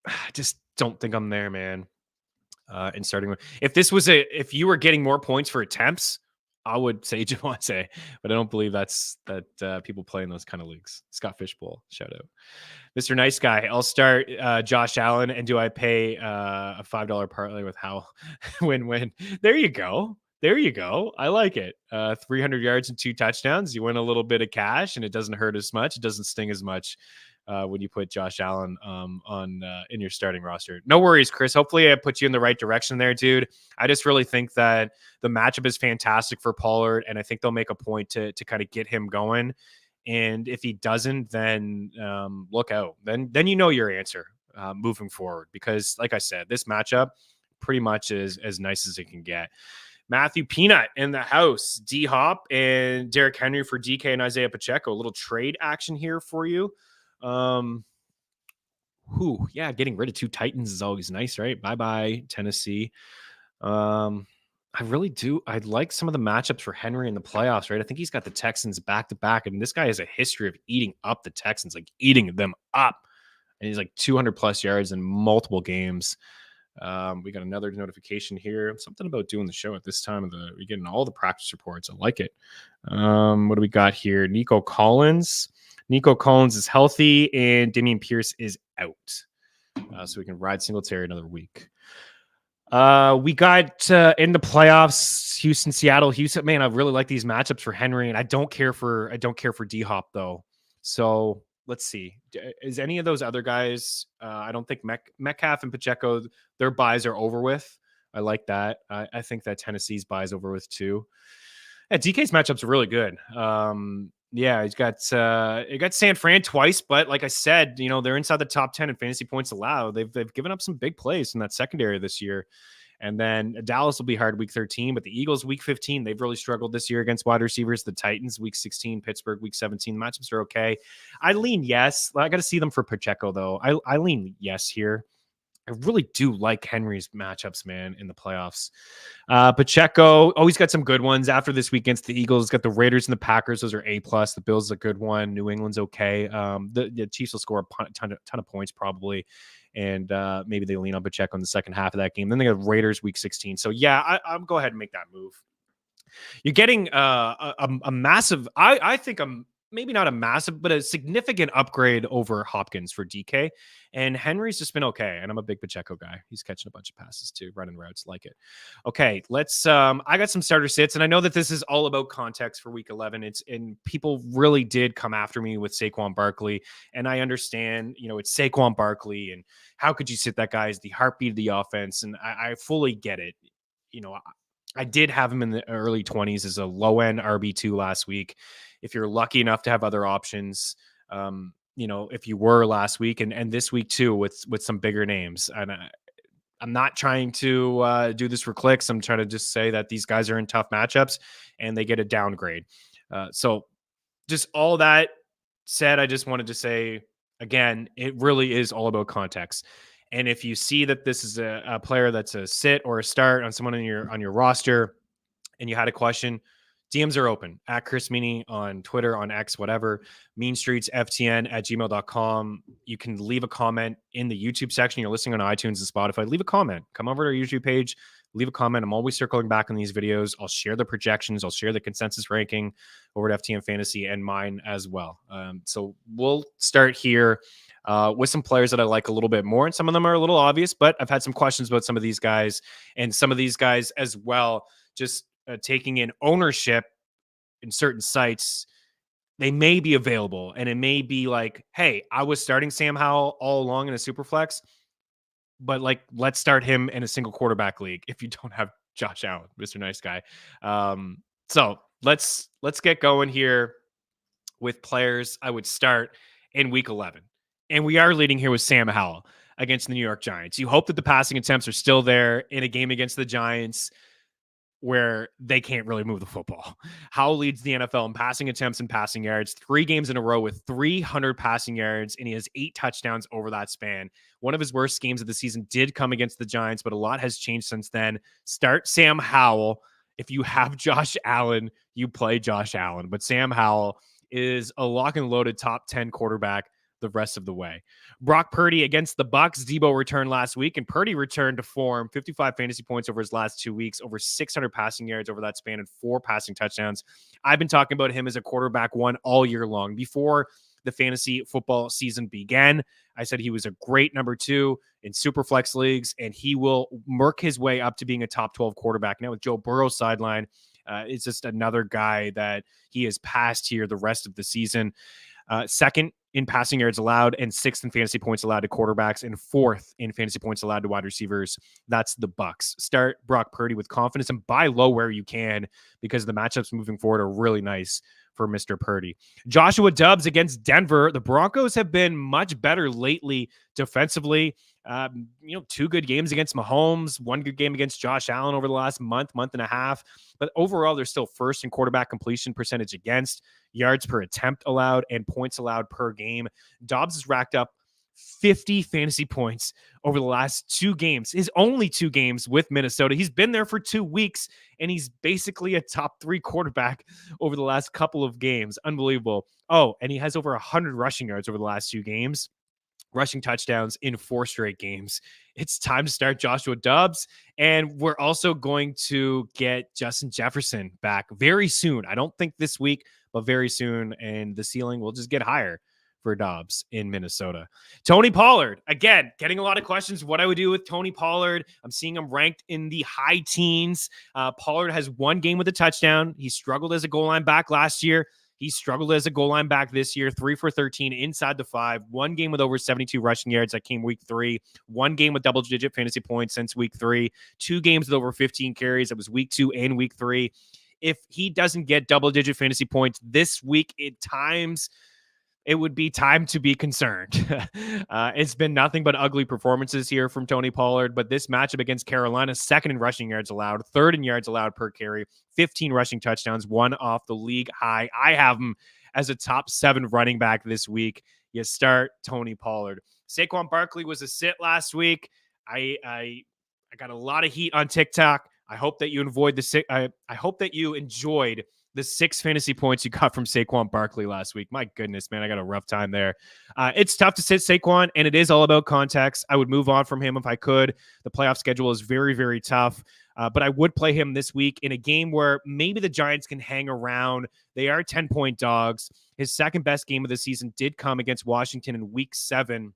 I just don't think I'm there, man. In starting with, if you were getting more points for attempts, I would say Javonte, but I don't believe that people play in those kind of leagues. Scott Fishbowl, shout out. Mr. Nice Guy, I'll start Josh Allen, and do I pay a $5 parlay with Howell? Win-win. There you go. I like it. 300 yards and 2 touchdowns. You win a little bit of cash, and it doesn't hurt as much. It doesn't sting as much. when you put Josh Allen on in your starting roster. No worries, Chris. Hopefully I put you in the right direction there, dude. I just really think that the matchup is fantastic for Pollard, and I think they'll make a point to kind of get him going. And if he doesn't, then look out. Then you know your answer moving forward, because like I said, this matchup pretty much is as nice as it can get. Matthew Peanut in the house, D Hop and Derrick Henry for DK and Isaiah Pacheco. A little trade action here for you. Yeah, getting rid of 2 Titans is always nice, right? Bye Tennessee. I really do. I like some of the matchups for Henry in the playoffs, right? I think he's got the Texans back to back, and this guy has a history of eating up the Texans, like eating them up. And he's like 200 plus yards in multiple games. We got another notification here. Something about doing the show at this time of the, we're getting all the practice reports. I like it. What do we got here? Nico Collins is healthy, and Dameon Pierce is out. So we can ride Singletary another week. We got in the playoffs, Houston, Seattle. Houston, man, I really like these matchups for Henry, and I don't care for D Hop though. So let's see. Is any of those other guys? I don't think Metcalf and Pacheco, their buys are over with. I like that. I think that Tennessee's buys over with too. Yeah, DK's matchups are really good. Yeah, he's got San Fran twice, but like I said, you know, they're inside the top 10 in fantasy points allowed. They've given up some big plays in that secondary this year. And then Dallas will be hard week 13, but the Eagles week 15, they've really struggled this year against wide receivers. The Titans week 16, Pittsburgh week 17, matchups are okay. I lean yes. I got to see them for Pacheco though. I lean yes here. I really do like Henry's matchups, man, in the playoffs. Pacheco, he's got some good ones after this week against the Eagles. Got the Raiders and the Packers. Those are A+. The Bills is a good one. New England's okay. The Chiefs will score a ton of points probably. And maybe they lean on Pacheco in the second half of that game. Then they got Raiders week 16. So yeah, I'll go ahead and make that move. You're getting a massive, I think maybe not a massive, but a significant upgrade over Hopkins for DK. And Henry's just been okay. And I'm a big Pacheco guy. He's catching a bunch of passes too, running routes, like it. Okay, let's I got some starter sits, and I know that this is all about context for week 11. And people really did come after me with Saquon Barkley. And I understand, you know, it's Saquon Barkley, and how could you sit that guy as the heartbeat of the offense? And I fully get it. You know, I did have him in the early 20s as a low-end RB2 last week. If you're lucky enough to have other options, you know, if you were last week and this week too, with some bigger names. And I'm not trying to do this for clicks. I'm trying to just say that these guys are in tough matchups and they get a downgrade. So just all that said, I just wanted to say, again, it really is all about context. And if you see that this is a player that's a sit or a start on someone on your roster, and you had a question, DMs are open at Chris Meaney on Twitter, on X, whatever. Mean Streets FTN at gmail.com. You can leave a comment in the YouTube section. You're listening on iTunes and Spotify. Leave a comment. Come over to our YouTube page. Leave a comment. I'm always circling back on these videos. I'll share the projections. I'll share the consensus ranking over at FTN Fantasy and mine as well. So we'll start here with some players that I like a little bit more. And some of them are a little obvious, but I've had some questions about some of these guys and some of these guys as well. Just taking in ownership in certain sites, they may be available. And it may be like, hey, I was starting Sam Howell all along in a super flex, but like, let's start him in a single quarterback league if you don't have Josh Allen, Mr. Nice Guy. So let's get going here with players I would start in week 11. And we are leading here with Sam Howell against the New York Giants. You hope that the passing attempts are still there in a game against the Giants where they can't really move the football. Howell leads the NFL in passing attempts and passing yards, 3 games in a row with 300 passing yards, and he has 8 touchdowns over that span. One of his worst games of the season did come against the Giants, but a lot has changed since then. Start Sam Howell. If you have Josh Allen, you play Josh Allen, but Sam Howell is a lock and loaded top 10 quarterback the rest of the way. Brock Purdy against the Bucs. Debo returned last week, and Purdy returned to form. 55 fantasy points over his last 2 weeks, over 600 passing yards over that span, and 4 passing touchdowns. I've been talking about him as a quarterback one all year long. Before the fantasy football season began, I said he was a great number 2 in super flex leagues, and he will work his way up to being a top 12 quarterback. Now with Joe Burrow sideline, it's just another guy that he has passed here the rest of the season. Second in passing yards allowed and 6th in fantasy points allowed to quarterbacks and 4th in fantasy points allowed to wide receivers. That's the Bucks. Start Brock Purdy with confidence and buy low where you can, because the matchups moving forward are really nice for Mr. Purdy. Joshua Dobbs against Denver. The Broncos have been much better lately defensively. 2 good games against Mahomes, 1 good game against Josh Allen over the last month and a half. But overall, they're still first in quarterback completion percentage against, yards per attempt allowed, and points allowed per game. Dobbs has racked up 50 fantasy points over the last 2 games. His only 2 games with Minnesota. He's been there for 2 weeks, and he's basically a top 3 quarterback over the last couple of games. Unbelievable. Oh, and he has over 100 rushing yards over the last 2 games. Rushing touchdowns in 4 straight games. It's time to start Joshua Dobbs. And we're also going to get Justin Jefferson back very soon. I don't think this week, but very soon. And the ceiling will just get higher for Dobbs in Minnesota. Tony Pollard, again, getting a lot of questions what I would do with Tony Pollard. I'm seeing him ranked in the high teens. Pollard has 1 game with a touchdown. He struggled as a goal line back last year. He struggled as a goal line back this year, 3 for 13 inside the 5, 1 game with over 72 rushing yards that came week 3, 1 game with double-digit fantasy points since week 3, 2 games with over 15 carries. It was week 2 and week 3. If he doesn't get double-digit fantasy points this week, it would be time to be concerned. It's been nothing but ugly performances here from Tony Pollard, but this matchup against Carolina, 2nd in rushing yards allowed, 3rd in yards allowed per carry, 15 rushing touchdowns, 1 off the league high. I have him as a top 7 running back this week. You start Tony Pollard. Saquon Barkley was a sit last week. I got a lot of heat on TikTok. I hope that you enjoyed the 6 fantasy points you got from Saquon Barkley last week. My goodness, man, I got a rough time there. It's tough to sit Saquon, and it is all about context. I would move on from him if I could. The playoff schedule is very, very tough, but I would play him this week in a game where maybe the Giants can hang around. They are 10-point dogs. His 2nd best game of the season did come against Washington in week 7.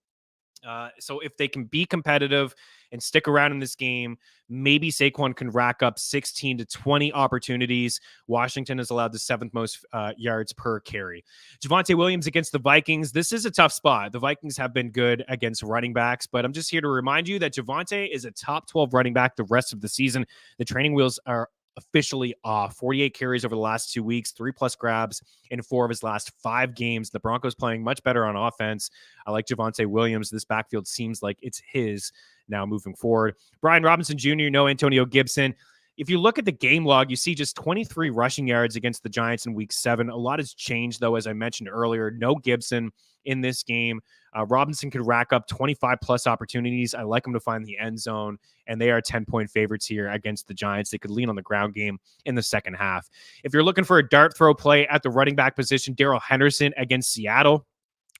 So if they can be competitive and stick around in this game, maybe Saquon can rack up 16 to 20 opportunities. Washington has allowed the 7th most yards per carry. Javonte Williams against the Vikings. This is a tough spot. The Vikings have been good against running backs, but I'm just here to remind you that Javonte is a top 12 running back the rest of the season. The training wheels are officially off. 48 carries over the last 2 weeks, 3+ grabs in 4 of his last 5 games. The Broncos playing much better on offense. I like Javonte Williams. This backfield seems like it's his now moving forward. Brian Robinson Jr., no Antonio Gibson. If you look at the game log, you see just 23 rushing yards against the Giants in week 7. A lot has changed, though, as I mentioned earlier. No Gibson in this game. Robinson could rack up 25+ opportunities. I like him to find the end zone, and they are 10-point favorites here against the Giants. They could lean on the ground game in the second half. If you're looking for a dart throw play at the running back position, Darrell Henderson against Seattle.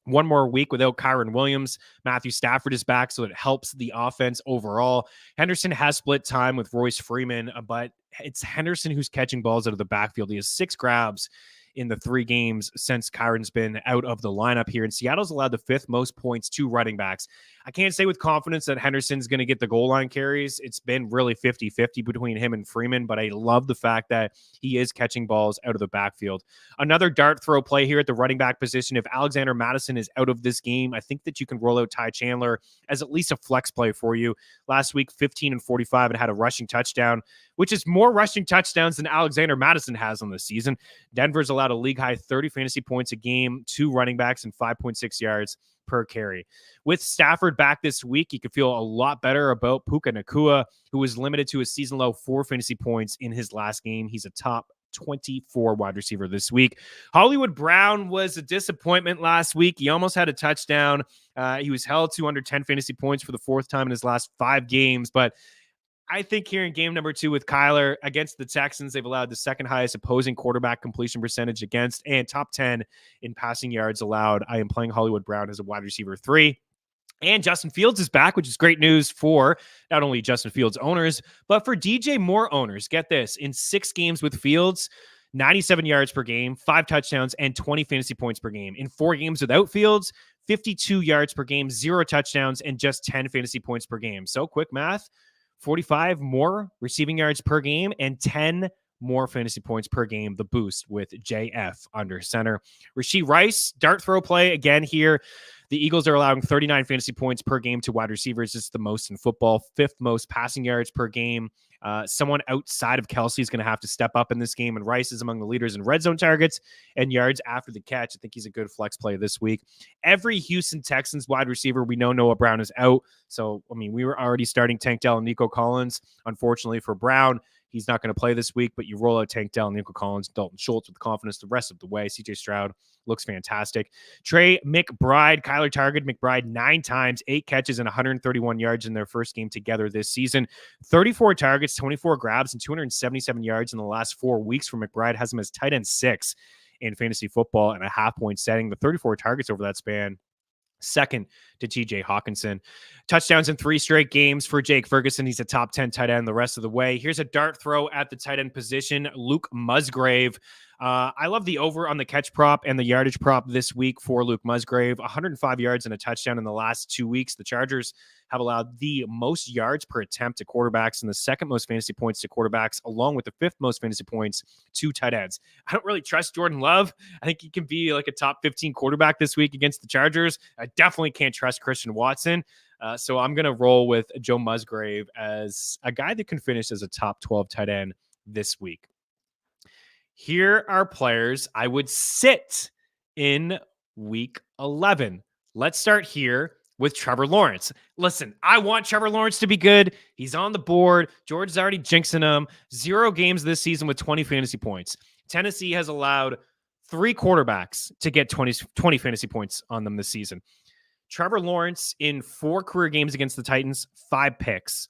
1 more week without Kyron Williams. Matthew Stafford is back, so it helps the offense overall. Henderson has split time with Royce Freeman, but it's Henderson who's catching balls out of the backfield. He has 6 grabs in the 3 games since Kyron's been out of the lineup here. And Seattle's allowed the 5th most points to running backs. I can't say with confidence that Henderson's going to get the goal line carries. It's been really 50-50 between him and Freeman, but I love the fact that he is catching balls out of the backfield. Another dart throw play here at the running back position. If Alexander Mattison is out of this game, I think that you can roll out Ty Chandler as at least a flex play for you. Last week, 15 and 45, and had a rushing touchdown, which is more rushing touchdowns than Alexander Mattison has on the season. Denver's allowed a league-high 30 fantasy points a game, 2 running backs, and 5.6 yards per carry. With Stafford back this week, you could feel a lot better about Puka Nacua, who was limited to a season-low 4 fantasy points in his last game. He's a top 24 wide receiver this week. Hollywood Brown was a disappointment last week. He almost had a touchdown. He was held to under 10 fantasy points for the 4th time in his last 5 games, but I think here in game number 2 with Kyler against the Texans, they've allowed the 2nd highest opposing quarterback completion percentage against and top 10 in passing yards allowed. I am playing Hollywood Brown as a wide receiver 3. And Justin Fields is back, which is great news for not only Justin Fields owners, but for DJ Moore owners. Get this, in 6 games with Fields, 97 yards per game, 5 touchdowns, and 20 fantasy points per game. In 4 games without Fields, 52 yards per game, 0 touchdowns, and just 10 fantasy points per game. So quick math, 45 more receiving yards per game and 10 more fantasy points per game. The boost with JF under center. Rashee Rice, dart throw play again here. The Eagles are allowing 39 fantasy points per game to wide receivers. It's the most in football, 5th most passing yards per game. Someone outside of Kelsey is going to have to step up in this game, and Rice is among the leaders in red zone targets and yards after the catch. I think he's a good flex play this week. Every Houston Texans wide receiver, we know Noah Brown is out. So, I mean, we were already starting Tank Dell and Nico Collins. Unfortunately for Brown, he's not going to play this week, but you roll out Tank Dell, Nico Collins, Dalton Schultz with confidence the rest of the way. CJ Stroud looks fantastic. Trey McBride, Kyler targeted McBride 9 times, 8 catches, and 131 yards in their first game together this season. 34 targets, 24 grabs, and 277 yards in the last 4 weeks for McBride. Has him as tight end 6 in fantasy football and a half-point setting. The 34 targets over that span, second to TJ Hawkinson. Touchdowns in 3 straight games for Jake Ferguson. He's a top 10 tight end the rest of the way. Here's a dart throw at the tight end position. Luke Musgrave. I love the over on the catch prop and the yardage prop this week for Luke Musgrave. 105 yards and a touchdown in the last 2 weeks. The Chargers have allowed the most yards per attempt to quarterbacks and the 2nd most fantasy points to quarterbacks, along with the 5th most fantasy points to tight ends. I don't really trust Jordan Love. I think he can be like a top 15 quarterback this week against the Chargers. I definitely can't trust Christian Watson. So I'm going to roll with Joe Musgrave as a guy that can finish as a top 12 tight end this week. Here are players I would sit in week 11. Let's start here with Trevor Lawrence. Listen, I want Trevor Lawrence to be good. He's on the board. George is already jinxing him. 0 games this season with 20 fantasy points. Tennessee has allowed 3 quarterbacks to get 20 fantasy points on them this season. Trevor Lawrence in 4 career games against the Titans, 5 picks.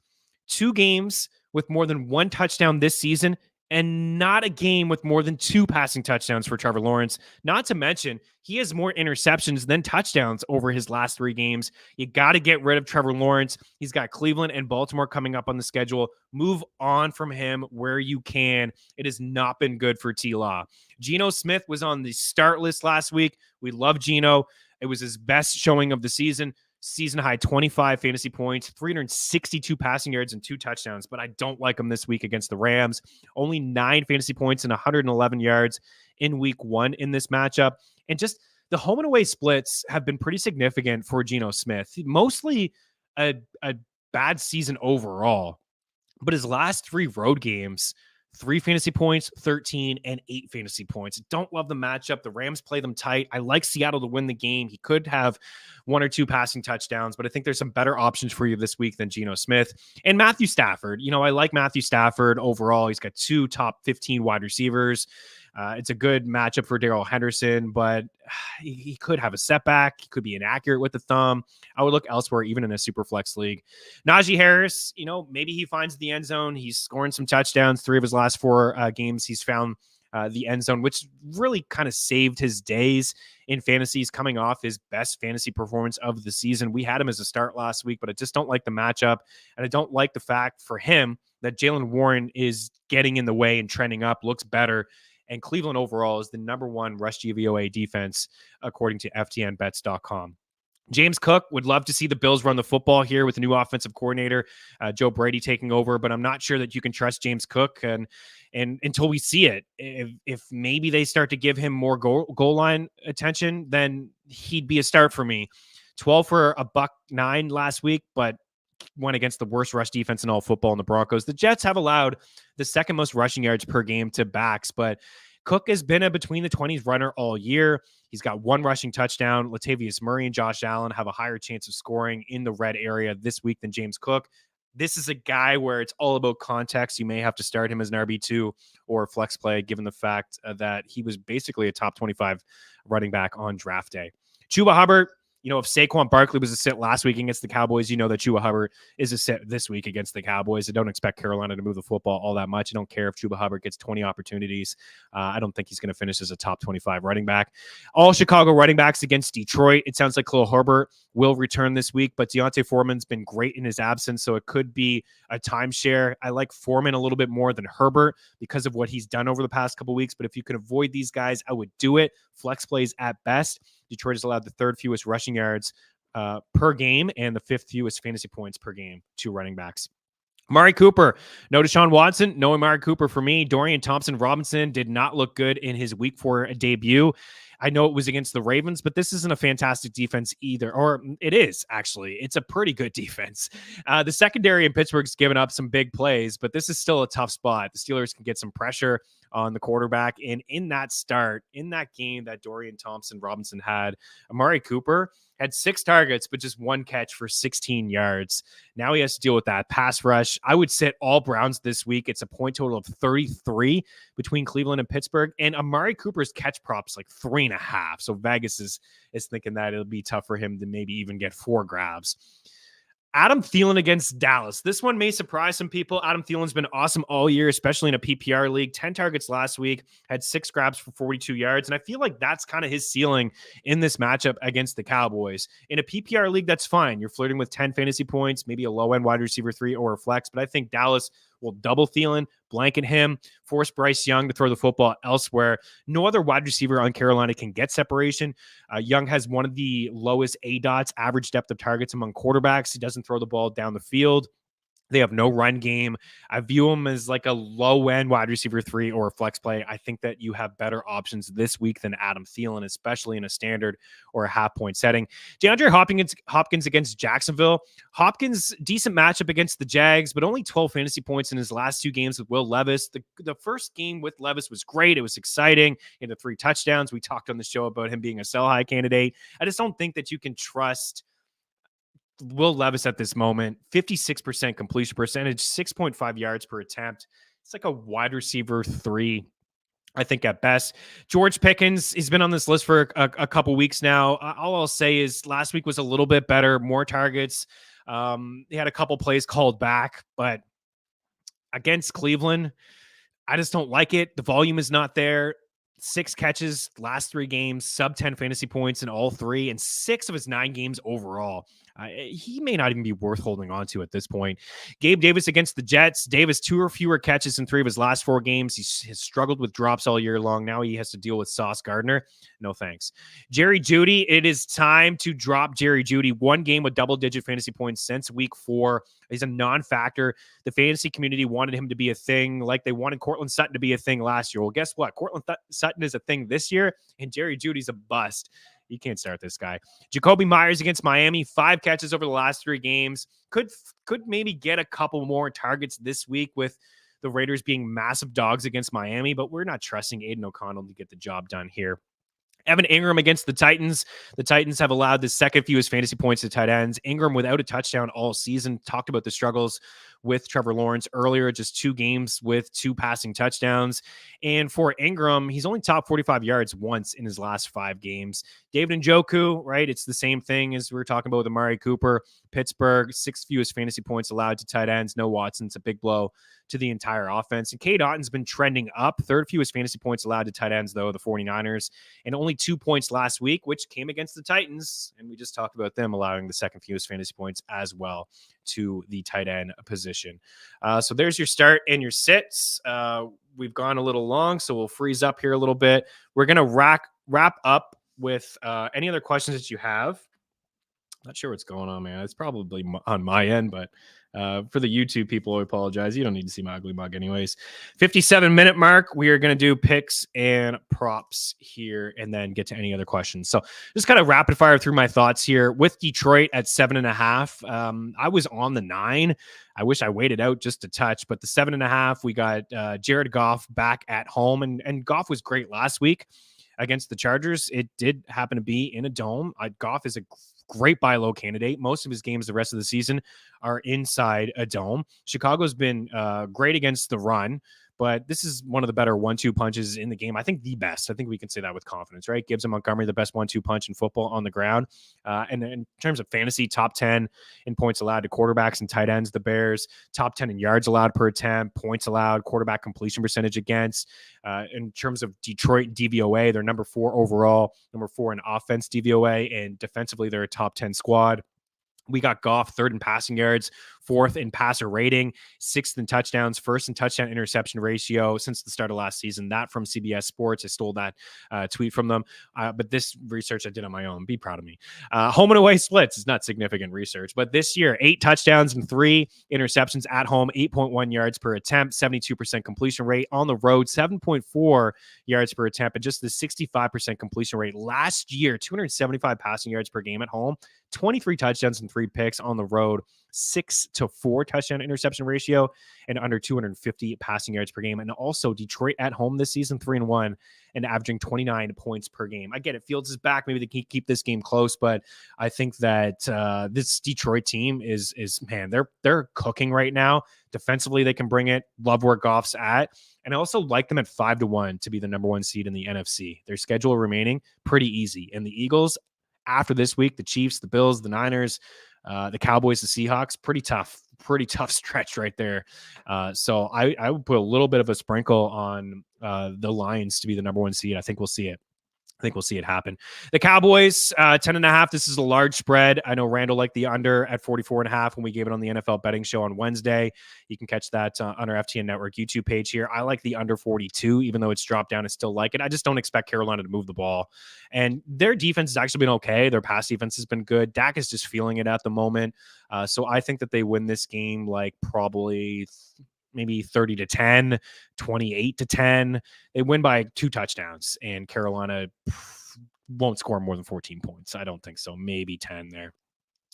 2 games with more than 1 touchdown this season, and not a game with more than 2 passing touchdowns for Trevor Lawrence. Not to mention, he has more interceptions than touchdowns over his last 3 games. You got to get rid of Trevor Lawrence. He's got Cleveland and Baltimore coming up on the schedule. Move on from him where you can. It has not been good for T-Law. Geno Smith was on the start list last week. We love Geno. It was his best showing of the season. Season high 25 fantasy points, 362 passing yards, and 2 touchdowns. But I don't like him this week against the Rams. Only 9 fantasy points and 111 yards in week 1 in this matchup. And just the home and away splits have been pretty significant for Geno Smith. Mostly a bad season overall. But his last 3 road games, 3 fantasy points, 13, and 8 fantasy points. Don't love the matchup. The Rams play them tight. I like Seattle to win the game. He could have 1 or 2 passing touchdowns, but I think there's some better options for you this week than Geno Smith. And Matthew Stafford. You know, I like Matthew Stafford overall. He's got 2 top 15 wide receivers. It's a good matchup for Darrell Henderson, but he could have a setback. He could be inaccurate with the thumb. I would look elsewhere, even in a super flex league. Najee Harris, you know, maybe he finds the end zone. He's scoring some touchdowns. 3 of his last 4 games, he's found the end zone, which really kind of saved his days in fantasies coming off his best fantasy performance of the season. We had him as a start last week, but I just don't like the matchup. And I don't like the fact for him that Jaylen Warren is getting in the way and trending up, looks better. And Cleveland overall is the number 1 rush GVOA defense, according to FTNBets.com. James Cook would love to see the Bills run the football here with the new offensive coordinator, Joe Brady, taking over, but I'm not sure that you can trust James Cook and until we see it. If maybe they start to give him more goal line attention, then he'd be a start for me. 12 for $109 last week, but went against the worst rush defense in all football in the Broncos. The Jets have allowed the 2nd most rushing yards per game to backs, but Cook has been a between the 20s runner all year. He's got 1 rushing touchdown. Latavius Murray and Josh Allen have a higher chance of scoring in the red area this week than James Cook. This is a guy where it's all about context. You may have to start him as an RB2 or a flex play, given the fact that he was basically a top 25 running back on draft day. Chuba Hubbard, you know, if Saquon Barkley was a sit last week against the Cowboys, you know that Chuba Hubbard is a sit this week against the Cowboys. I don't expect Carolina to move the football all that much. I don't care if Chuba Hubbard gets 20 opportunities. I don't think he's going to finish as a top 25 running back. All Chicago running backs against Detroit. It sounds like Khalil Herbert will return this week, but Deontay Foreman's been great in his absence, so it could be a timeshare. I like Foreman a little bit more than Herbert because of what he's done over the past couple weeks, but if you can avoid these guys, I would do it. Flex plays at best. Detroit has allowed the 3rd fewest rushing yards per game and the 5th fewest fantasy points per game to running backs. Amari Cooper, no Deshaun Watson, no Amari Cooper for me. Dorian Thompson-Robinson did not look good in his week 4 debut. I know it was against the Ravens, but this isn't a fantastic defense either. Or it is, actually. It's a pretty good defense. The secondary in Pittsburgh's given up some big plays, but this is still a tough spot. The Steelers can get some pressure on the quarterback. And in that game that Dorian Thompson-Robinson had, Amari Cooper had 6 targets, but just 1 catch for 16 yards. Now he has to deal with that pass rush. I would sit all Browns this week. It's a point total of 33 between Cleveland and Pittsburgh. And Amari Cooper's catch props like 3.5. So Vegas is thinking that it'll be tough for him to maybe even get 4 grabs. Adam Thielen against Dallas. This one may surprise some people. Adam Thielen's been awesome all year, especially in a PPR league. 10 targets last week, had 6 grabs for 42 yards. And I feel like that's kind of his ceiling in this matchup against the Cowboys. In a PPR league, that's fine. You're flirting with 10 fantasy points, maybe a low-end wide receiver 3 or a flex. But I think Dallas will double Thielen, blanket him, force Bryce Young to throw the football elsewhere. No other wide receiver on Carolina can get separation. Young has one of the lowest ADOTs, average depth of targets among quarterbacks. He doesn't throw the ball down the field. They have no run game. I view him as like a low-end wide receiver 3 or a flex play. I think that you have better options this week than Adam Thielen, especially in a standard or a half-point setting. DeAndre Hopkins against Jacksonville. Hopkins, decent matchup against the Jags, but only 12 fantasy points in his last 2 games with Will Levis. The first game with Levis was great. It was exciting. He had 3 touchdowns. We talked on the show about him being a sell-high candidate. I just don't think that you can trust Will Levis at this moment. 56% completion percentage, 6.5 yards per attempt. It's like a wide receiver 3, I think, at best. George Pickens, he's been on this list for a couple weeks now. All I'll say is last week was a little bit better, more targets. He had a couple plays called back, but against Cleveland, I just don't like it. The volume is not there. 6 catches, last 3 games, sub 10 fantasy points in all 3, and 6 of his 9 games overall. He may not even be worth holding on to at this point. Gabe Davis against the Jets. Davis, 2 or fewer catches in 3 of his last 4 games. He has struggled with drops all year long. Now he has to deal with Sauce Gardner. No thanks. Jerry Jeudy, it is time to drop Jerry Jeudy. 1 game with double-digit fantasy points since week 4. He's a non-factor. The fantasy community wanted him to be a thing like they wanted Cortland Sutton to be a thing last year. Well, guess what? Cortland Sutton is a thing this year, and Jerry Jeudy's a bust. You can't start this guy. Jacoby Myers against Miami, 5 catches over the last 3 games. Could maybe get a couple more targets this week with the Raiders being massive dogs against Miami, but we're not trusting Aiden O'Connell to get the job done here. Evan Ingram against the Titans. The Titans have allowed the second fewest fantasy points to tight ends. Ingram without a touchdown all season. Talked about the struggles with Trevor Lawrence earlier, just 2 games with 2 passing touchdowns. And for Ingram, he's only topped 45 yards once in his last 5 games. David Njoku, right? It's the same thing as we were talking about with Amari Cooper. Pittsburgh, 6th fewest fantasy points allowed to tight ends. No Watson. It's a big blow to the entire offense. And Cade Otton's been trending up. 3rd fewest fantasy points allowed to tight ends, though, the 49ers. And only 2 points last week, which came against the Titans. And we just talked about them allowing the 2nd fewest fantasy points as well to the tight end position. So there's your start and your sits. We've gone a little long, so we'll freeze up here a little bit. We're going to wrap up with any other questions that you have. Not sure what's going on, man. It's probably on my end, but for the YouTube people, I apologize. You don't need to see my ugly mug anyways. 57-minute mark. We are going to do picks and props here and then get to any other questions. So just kind of rapid fire through my thoughts here with Detroit at 7.5. I was on the 9. I wish I waited out just a touch, but the 7.5, we got Jared Goff back at home, and Goff was great last week against the Chargers. It did happen to be in a dome. Goff is a great buy low candidate. Most of his games the rest of the season are inside a dome. Chicago's been great against the run, but this is one of the better 1-2 punches in the game. I think the best. I think we can say that with confidence, right? Gibbs and Montgomery, the best 1-2 punch in football on the ground. And in terms of fantasy, top 10 in points allowed to quarterbacks and tight ends, the Bears, top 10 in yards allowed per attempt, points allowed, quarterback completion percentage against. In terms of Detroit DVOA, they're number 4 overall, number 4 in offense DVOA, and defensively, they're a top 10 squad. We got Goff 3rd in passing yards, 4th in passer rating, 6th in touchdowns, 1st in touchdown interception ratio since the start of last season. That from CBS Sports. I stole that tweet from them. But this research I did on my own. Be proud of me. Home and away splits is not significant research, but this year, 8 touchdowns and 3 interceptions at home, 8.1 yards per attempt, 72% completion rate. On the road, 7.4 yards per attempt, and just the 65% completion rate. Last year, 275 passing yards per game at home, 23 touchdowns and 3 picks. On the road, 6-4 touchdown interception ratio, and under 250 passing yards per game. And also Detroit at home this season, 3-1 and averaging 29 points per game. I get it. Fields is back. Maybe they can keep this game close, but I think that this Detroit team is man, they're cooking right now. Defensively, they can bring it. Love where Goff's at. And I also like them at 5-1 to be the number 1 seed in the NFC. Their schedule remaining pretty easy. And the Eagles, after this week, the Chiefs, the Bills, the Niners, the Cowboys, the Seahawks, pretty tough stretch right there. So I would put a little bit of a sprinkle on the Lions to be the number 1 seed. I think we'll see it. I think we'll see it happen. The Cowboys, 10.5. This is a large spread. I know Randall liked the under at 44.5 when we gave it on the NFL betting show on Wednesday. You can catch that on our FTN Network YouTube page here. I like the under 42, even though it's dropped down. I still like it. I just don't expect Carolina to move the ball. And their defense has actually been okay. Their pass defense has been good. Dak is just feeling it at the moment. So I think that they win this game like probably maybe 30-10, 28-10. They win by 2 touchdowns, and Carolina won't score more than 14 points. I don't think so. Maybe 10 there.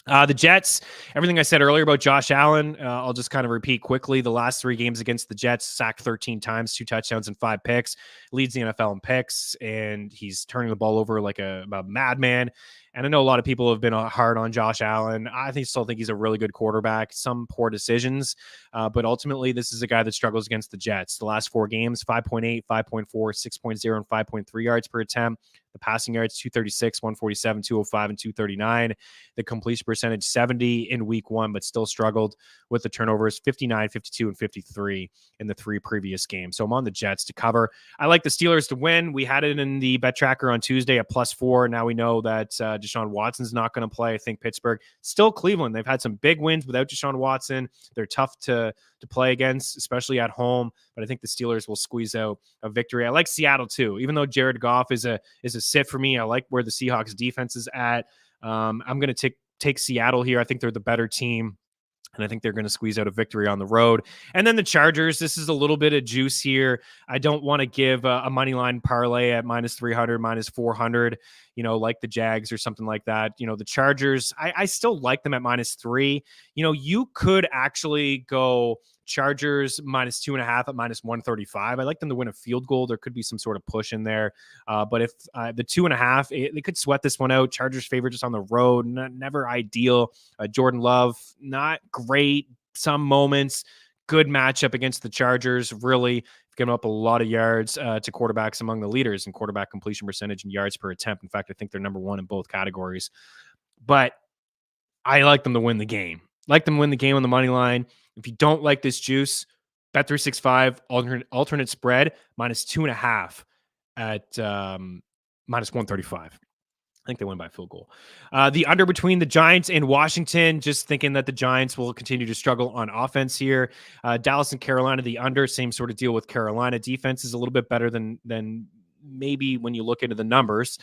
The Jets, everything I said earlier about Josh Allen, I'll just kind of repeat quickly. The last 3 games against the Jets, sacked 13 times, 2 touchdowns and 5 picks, leads the NFL in picks, and he's turning the ball over like a madman. And I know a lot of people have been hard on Josh Allen. I still think he's a really good quarterback. Some poor decisions, but ultimately this is a guy that struggles against the Jets. The last 4 games, 5.8, 5.4, 6.0, and 5.3 yards per attempt. The passing yards, 236, 147, 205, and 239. The completion percentage, 70 in week 1, but still struggled with the turnovers, 59, 52, and 53 in the 3 previous games. So I'm on the Jets to cover. I like the Steelers to win. We had it in the bet tracker on Tuesday at +4. Now we know that Deshaun Watson's not going to play. I think Pittsburgh, still Cleveland. They've had some big wins without Deshaun Watson. They're tough to play against, especially at home. But I think the Steelers will squeeze out a victory. I like Seattle too, even though Jared Goff is a sit for me. I like where the Seahawks defense is at. I'm going to take Seattle here. I think they're the better team, and I think they're going to squeeze out a victory on the road. And then the Chargers, this is a little bit of juice here. I don't want to give a money line parlay at -300, -400, like the Jags or something like that. The Chargers, I still like them at -3. You could actually go Chargers -2.5 at -135. I like them to win a field goal. There could be some sort of push in there. But if the 2.5, they could sweat this one out. Chargers favorite just on the road. Never ideal. Jordan Love, not great. Some moments. Good matchup against the Chargers. Really given up a lot of yards to quarterbacks, among the leaders in quarterback completion percentage and yards per attempt. In fact, I think they're number 1 in both categories. But I like them to win the game. Like them to win the game on the money line. If you don't like this juice, Bet365 alternate spread -2.5 at -135. I think they win by a field goal. The under between the Giants and Washington, just thinking that the Giants will continue to struggle on offense here. Dallas and Carolina, the under, same sort of deal with Carolina. Defense is a little bit better than maybe when you look into the numbers.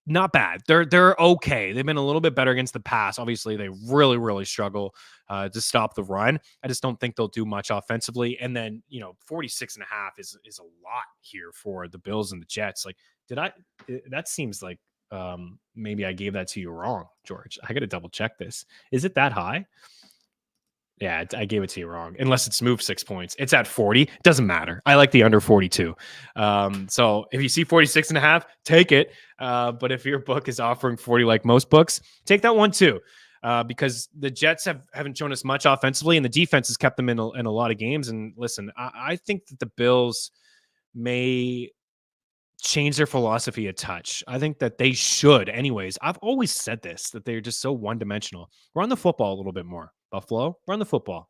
Not bad. They're okay. They've been a little bit better against the pass. Obviously, they really, really struggle to stop the run. I just don't think they'll do much offensively. And then, 46.5 is a lot here for the Bills and the Jets. Like, that seems like maybe I gave that to you wrong, George. I got to double check this. Is it that high? Yeah, I gave it to you wrong. Unless it's moved 6 points. It's at 40. Doesn't matter. I like the under 42. So if you see 46.5, take it. But if your book is offering 40 like most books, take that one too. Because the Jets haven't shown us much offensively, and the defense has kept them in a lot of games. And listen, I think that the Bills may change their philosophy a touch. I think that they should. Anyways, I've always said this, that they're just so one-dimensional. Run the football a little bit more. Buffalo, run the football.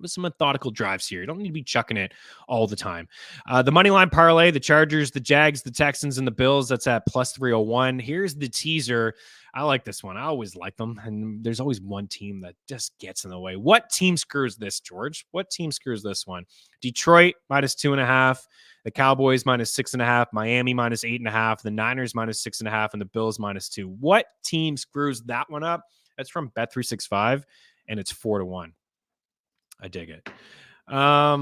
with some methodical drives here. You don't need to be chucking it all the time. The money line parlay, the Chargers, the Jags, the Texans, and the Bills, that's at plus 301. Here's the teaser. I like this one. I always like them. And there's always one team that just gets in the way. What team screws this, George? What team screws this one? Detroit minus 2.5. The Cowboys minus 6.5. Miami minus 8.5. The Niners minus 6.5. And the Bills minus 2. What team screws that one up? That's from Bet365, and it's 4-1. I dig it. I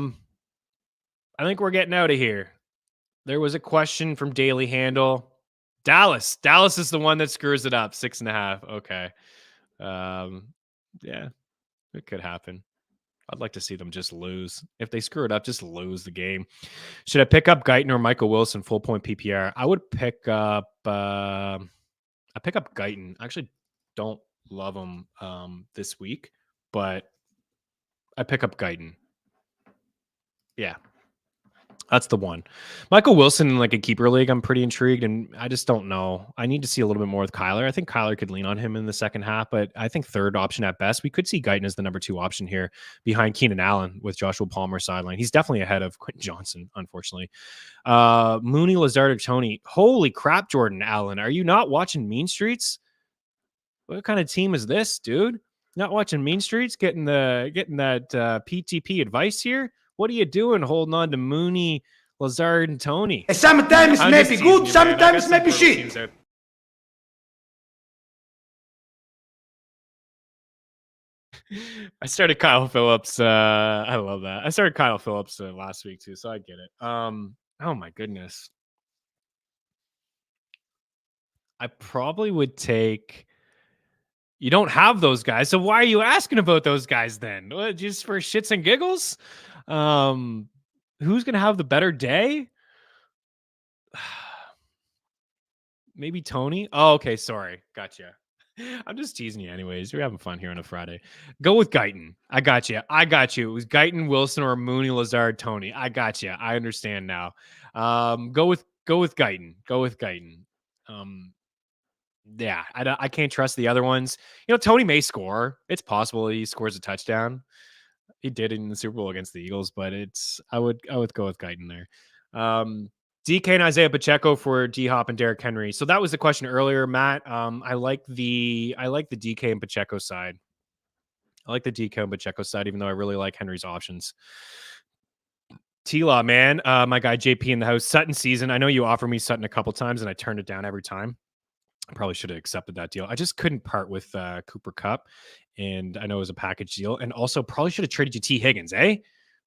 think we're getting out of here. There was a question from Daily Handle. Dallas is the one that screws it up. 6.5. Okay. Yeah, it could happen. I'd like to see them just lose. If they screw it up, just lose the game. Should I pick up Guyton or Michael Wilson full point PPR? I would pick up Guyton. I actually don't love him this week, but I pick up Guyton. Yeah. That's the one. Michael Wilson in like a keeper league, I'm pretty intrigued, and I just don't know. I need to see a little bit more with Kyler. I think Kyler could lean on him in the second half, but I think third option at best. We could see Guyton as the number 2 option here behind Keenan Allen with Joshua Palmer sideline. He's definitely ahead of Quentin Johnson, unfortunately. Meaney, Lazard, or Tony. Holy crap, Jordan Allen. Are you not watching Mean Streets? What kind of team is this, dude? Not watching Mean Streets, getting that PTP advice here? What are you doing holding on to Meaney, Lazard, and Tony? Sometimes it may be good, sometimes it may be shit. I started Kyle Phillips. I love that. I started Kyle Phillips last week too, so I get it. Oh my goodness. I probably would take... You don't have those guys, so why are you asking about those guys then? What, just for shits and giggles? Who's gonna have the better day? Maybe Tony. Oh, okay. Sorry, gotcha. I'm just teasing you, anyways. We're having fun here on a Friday. Go with Guyton. I got you. It was Guyton, Wilson, or Meaney, Lazard, Tony. I got you. I understand now. Go with Guyton. Yeah, I can't trust the other ones. Tony may score. It's possible he scores a touchdown. He did in the Super Bowl against the Eagles, but I would go with Guyton there. DK and Isaiah Pacheco for D-Hop and Derrick Henry. So that was the question earlier, Matt. I like the DK and Pacheco side. Even though I really like Henry's options. T-Law, man. My guy JP in the house. Sutton season. I know you offered me Sutton a couple times, and I turned it down every time. I probably should have accepted that deal. I just couldn't part with Cooper Kupp, and I know it was a package deal. And also probably should have traded you T. Higgins, eh?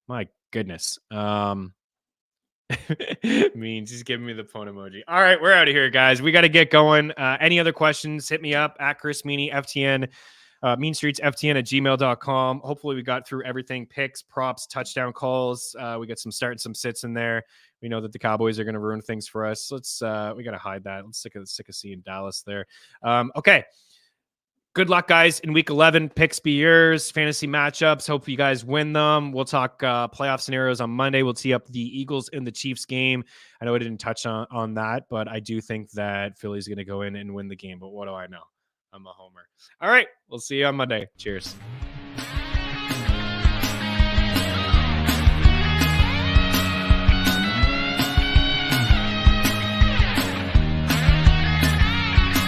My goodness. Means he's giving me the phone emoji. All right, we're out of here, guys. We got to get going. Any other questions, hit me up at Chris Meaney, FTN, Mean Streets, FTN at gmail.com. Hopefully we got through everything. Picks, props, touchdown calls. We got some start and some sits in there. We know that the Cowboys are going to ruin things for us. We got to hide that. Let's sick of seeing Dallas there. Okay. Good luck, guys, in week 11. Picks be yours. Fantasy matchups. Hope you guys win them. We'll talk playoff scenarios on Monday. We'll tee up the Eagles and the Chiefs game. I know I didn't touch on that, but I do think that Philly's going to go in and win the game. But what do I know? I'm a homer. All right. We'll see you on Monday. Cheers.